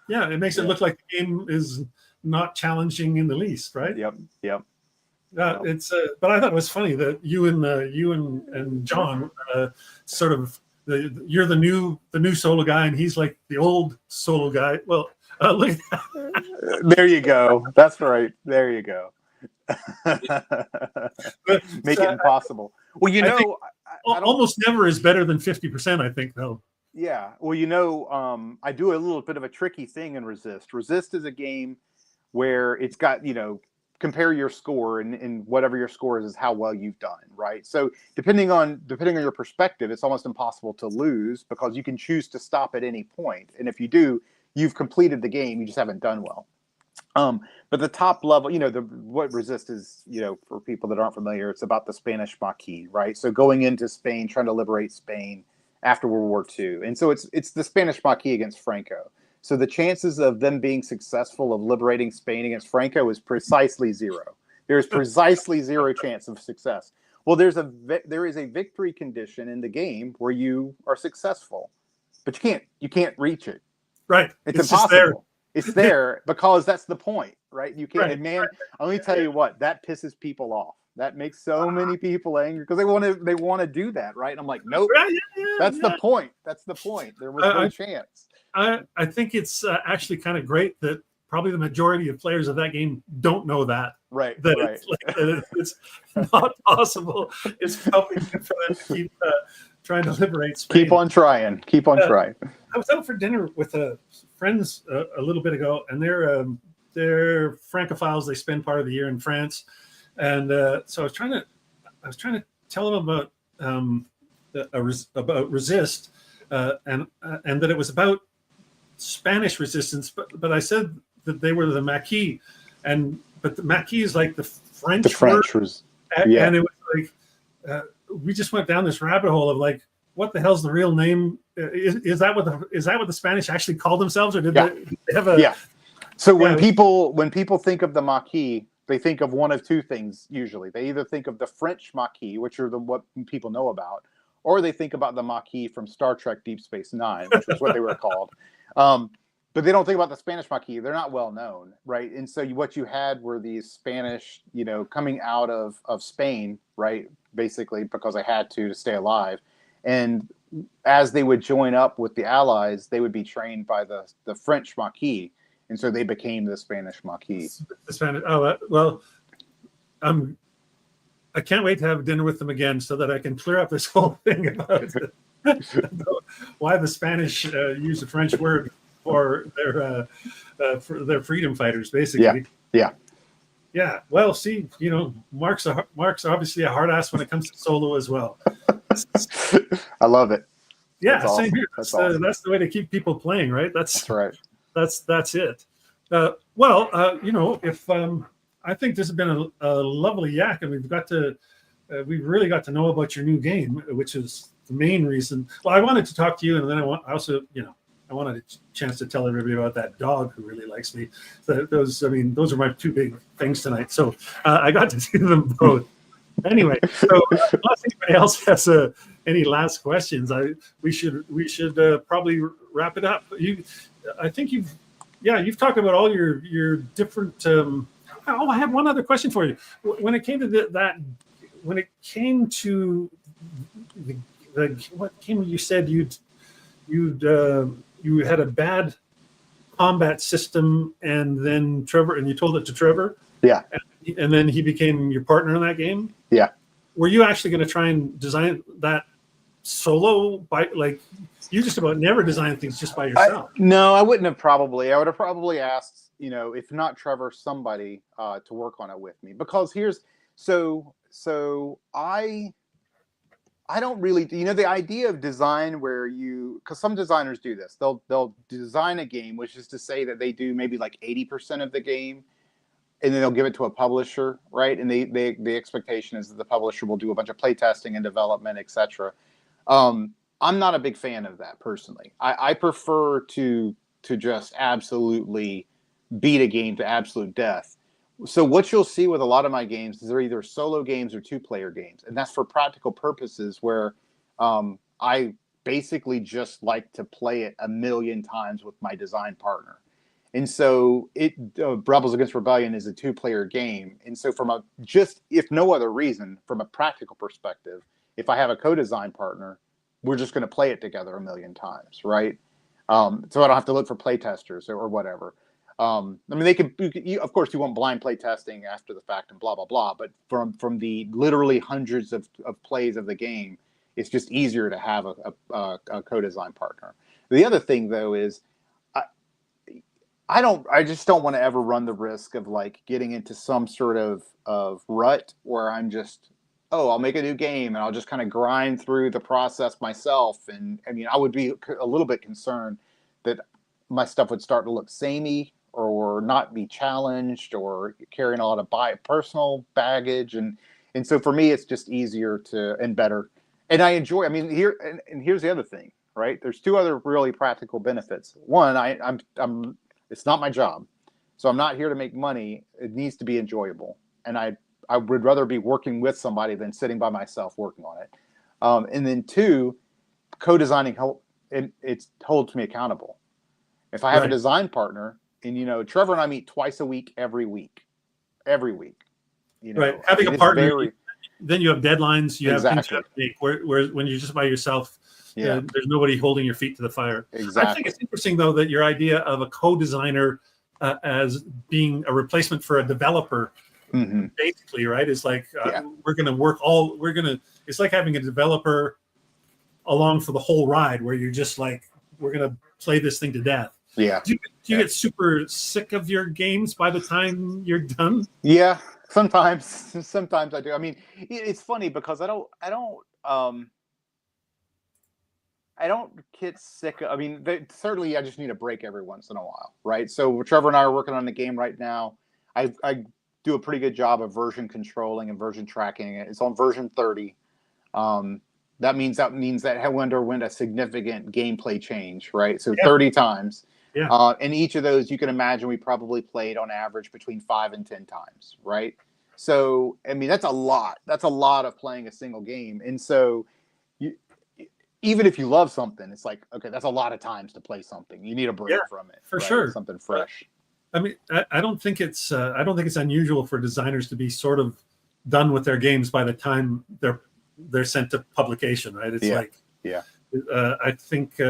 S1: Yeah, it makes it look like the game is not challenging in the least, right?
S2: Yep.
S1: It's but I thought it was funny that you and John sort of you're the new solo guy and he's like the old solo guy. Well, look.
S2: There you go. That's right. There you go. Make it impossible. Well,
S1: almost never is better than 50%. I think though.
S2: Yeah. Well, I do a little bit of a tricky thing in Resist. Resist is a game where it's got, compare your score and whatever your score is how well you've done, right? So depending on your perspective, it's almost impossible to lose because you can choose to stop at any point. And if you do, you've completed the game, you just haven't done well. But the top level, what Resist is, for people that aren't familiar, it's about the Spanish Maquis, right? So going into Spain, trying to liberate Spain after World War II. And so it's the Spanish Maquis against Franco. So the chances of them being successful of liberating Spain against Franco is precisely zero. There's precisely zero chance of success. Well, there is a victory condition in the game where you are successful, but you can't reach it.
S1: Right.
S2: It's impossible. It's there because that's the point, right? You can't.
S1: Right.
S2: And man, let me tell you what, that pisses people off. That makes so many people angry because they want to do that, right? And I'm like, nope. That's the point. That's the point. There was no chance.
S1: I think it's actually kind of great that probably the majority of players of that game don't know that.
S2: Right.
S1: That
S2: Right.
S1: it's not possible. It's probably good for them to keep trying to liberate Spain.
S2: Keep on trying. Keep on trying.
S1: I was out for dinner with friends a little bit ago, and they're Francophiles. They spend part of the year in France, and so I was trying to tell them about Resist, and that it was about Spanish resistance, but I said that they were the Maquis, but the Maquis is like the French.
S2: The French
S1: word,
S2: was, yeah.
S1: And it was like we just went down this rabbit hole of like, what the hell's the real name? Is that what the Spanish actually called themselves, or did they have a?
S2: Yeah. So when people think of the Maquis, they think of one of two things. Usually, they either think of the French Maquis, which are what people know about, or they think about the Maquis from Star Trek Deep Space Nine, which was what they were called. But they don't think about the Spanish Maquis. They're not well known, right? And so what you had were these Spanish, coming out of Spain, right? Basically because they had to stay alive. And as they would join up with the Allies, they would be trained by the French Maquis. And so they became the Spanish Maquis.
S1: The Spanish. I can't wait to have dinner with them again so that I can clear up this whole thing about why the Spanish use the French word for their freedom fighters, basically. Yeah. Well, see, Mark's obviously a hard ass when it comes to solo as well.
S2: I love it.
S1: Yeah,
S2: that's awesome.
S1: Same here.
S2: Awesome.
S1: That's the way to keep people playing, right?
S2: That's right.
S1: That's it. If I think this has been a lovely yak, and we've really got to know about your new game, which is the main reason. Well, I wanted to talk to you, and then I wanted a chance to tell everybody about that dog who really likes me. Those are my two big things tonight. So I got to do them both. Anyway, so unless anybody else has any last questions, we should probably wrap it up. I think you've talked about all your different. I have one other question for you. When it came to you said you had a bad combat system, and then you told it to Trevor.
S2: Yeah.
S1: And then he became your partner in that game.
S2: Yeah.
S1: Were you actually going to try and design that solo you just about never design things just by yourself?
S2: No, I wouldn't have probably. I would have probably asked, if not Trevor, somebody to work on it with me, because I don't really, the idea of design because some designers do this, they'll design a game, which is to say that they do maybe like 80% of the game, and then they'll give it to a publisher, right? And the expectation is that the publisher will do a bunch of playtesting and development, etc. I'm not a big fan of that personally. I prefer to just absolutely beat a game to absolute death. So what you'll see with a lot of my games is they're either solo games or 2-player games, and that's for practical purposes where I basically just like to play it a million times with my design partner. And so Rebels Against Rebellion is a 2-player game. And so if no other reason, from a practical perspective, if I have a co-design partner, we're just going to play it together a million times, right? So I don't have to look for play testers or whatever. I mean, of course, you want blind play testing after the fact and blah, blah, blah. But from the literally hundreds of plays of the game, it's just easier to have a co-design partner. The other thing, though, is I just don't want to ever run the risk of like getting into some sort of rut where I'm just, I'll make a new game and I'll just kind of grind through the process myself. And I mean, I would be a little bit concerned that my stuff would start to look samey or not be challenged or carrying a lot of personal baggage. And so for me, it's just easier and better. And I enjoy, I mean, here's the other thing, right? There's 2 other really practical benefits. One, I'm it's not my job. So I'm not here to make money. It needs to be enjoyable. And I would rather be working with somebody than sitting by myself working on it. And then 2, co-designing it holds me accountable. If I have a design partner, and Trevor and I meet twice a week, every week.
S1: Right. Having a partner, then you have deadlines. You have things you have to make. Where when you're just by yourself, there's nobody holding your feet to the fire.
S2: Exactly.
S1: I think it's interesting though that your idea of a co-designer as being a replacement for a developer, basically, right? Is like we're going to work it's like having a developer along for the whole ride, where you're just like, we're going to play this thing to death.
S2: Yeah.
S1: Do you get super sick of your games by the time you're done?
S2: Yeah, sometimes I do. I mean, it's funny because I don't get sick. I mean, certainly I just need a break every once in a while, right? So Trevor and I are working on the game right now. I do a pretty good job of version controlling and version tracking. It's on version 30. That means that underwent a significant gameplay change, right? So 30 times. Yeah. And each of those, you can imagine we probably played on average between 5 and 10 times, right? So, I mean, that's a lot. That's a lot of playing a single game. And so even if you love something, it's like, okay, that's a lot of times to play something. You need a break from it.
S1: For sure.
S2: Something fresh.
S1: I mean, I don't think it's unusual for designers to be sort of done with their games by the time they're sent to publication, right? It's I think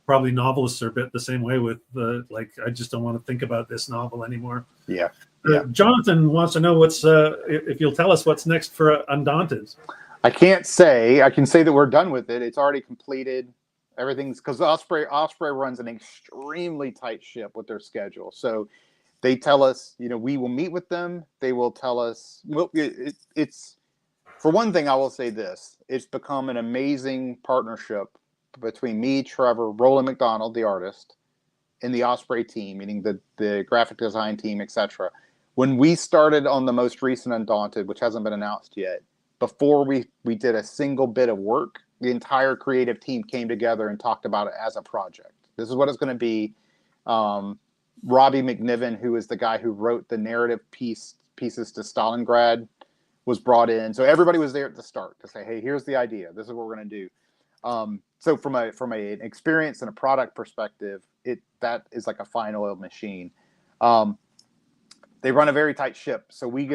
S1: probably novelists are a bit the same way with I just don't want to think about this novel anymore.
S2: Yeah.
S1: Jonathan wants to know if you'll tell us what's next for Undaunted.
S2: I can't say. I can say that we're done with it. It's already completed. Everything's because Osprey runs an extremely tight ship with their schedule. So they tell us, we will meet with them. They will tell us. Well, it's for one thing, I will say this: it's become an amazing partnership between me, Trevor, Roland McDonald, the artist, and the Osprey team, meaning the graphic design team, etc. When we started on the most recent Undaunted, which hasn't been announced yet, before we did a single bit of work, the entire creative team came together and talked about it as a project. This is what it's going to be. Robbie McNiven, who is the guy who wrote the narrative pieces to Stalingrad, was brought in. So everybody was there at the start to say, hey, here's the idea. This is what we're going to do. So from an experience and a product perspective, that is like a fine oiled machine. They run a very tight ship. So we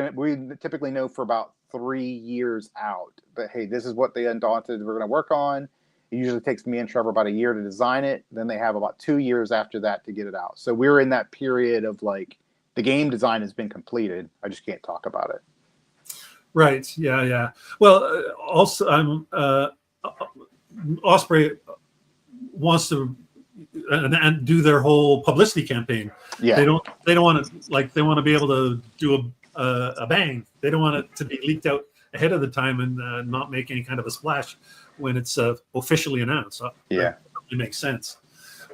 S2: typically know for about 3 years out that, hey, this is what the Undaunted we're going to work on. It usually takes me and Trevor about a year to design it. Then they have about 2 years after that to get it out. So we're in that period of like the game design has been completed. I just can't talk about it.
S1: Right. Yeah. Well, also, Osprey wants to and do their whole publicity campaign. Yeah. They don't want to they want to be able to do a bang. They don't want it to be leaked out ahead of the time and not make any kind of a splash when it's officially announced. So
S2: yeah,
S1: it makes sense.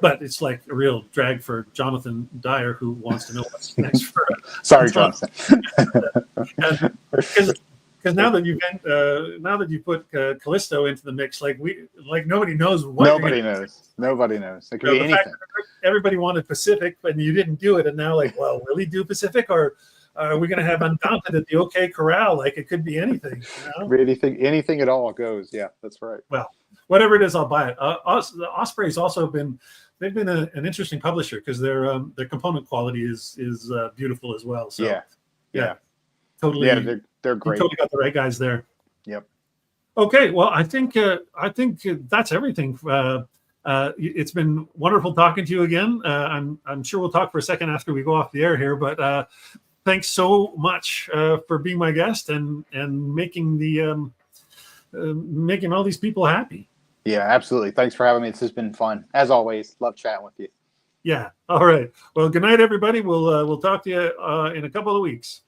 S1: but it's like a real drag for Jonathan Dyer, who wants to know what's next for
S2: Sorry, Jonathan.
S1: Because now that you put Callisto into the mix, like nobody knows what.
S2: Nobody knows. It could be anything.
S1: Everybody wanted Pacific, and you didn't do it, and now well, will he do Pacific, or are we going to have Undaunted at the OK Corral? Like, it could be anything.
S2: Anything at all goes. Yeah, that's right.
S1: Well, whatever it is, I'll buy it. The Osprey's also been an interesting publisher because their component quality is beautiful as well. So yeah, totally.
S2: Yeah, they're great.
S1: You totally got the right guys there.
S2: Yep.
S1: Okay, well, I think that's everything. It's been wonderful talking to you again. I'm sure we'll talk for a second after we go off the air here, but thanks so much for being my guest and making making all these people happy.
S2: Yeah, absolutely. Thanks for having me. This has been fun. As always, love chatting with you.
S1: Yeah. All right. Well, good night, everybody. We'll talk to you in a couple of weeks.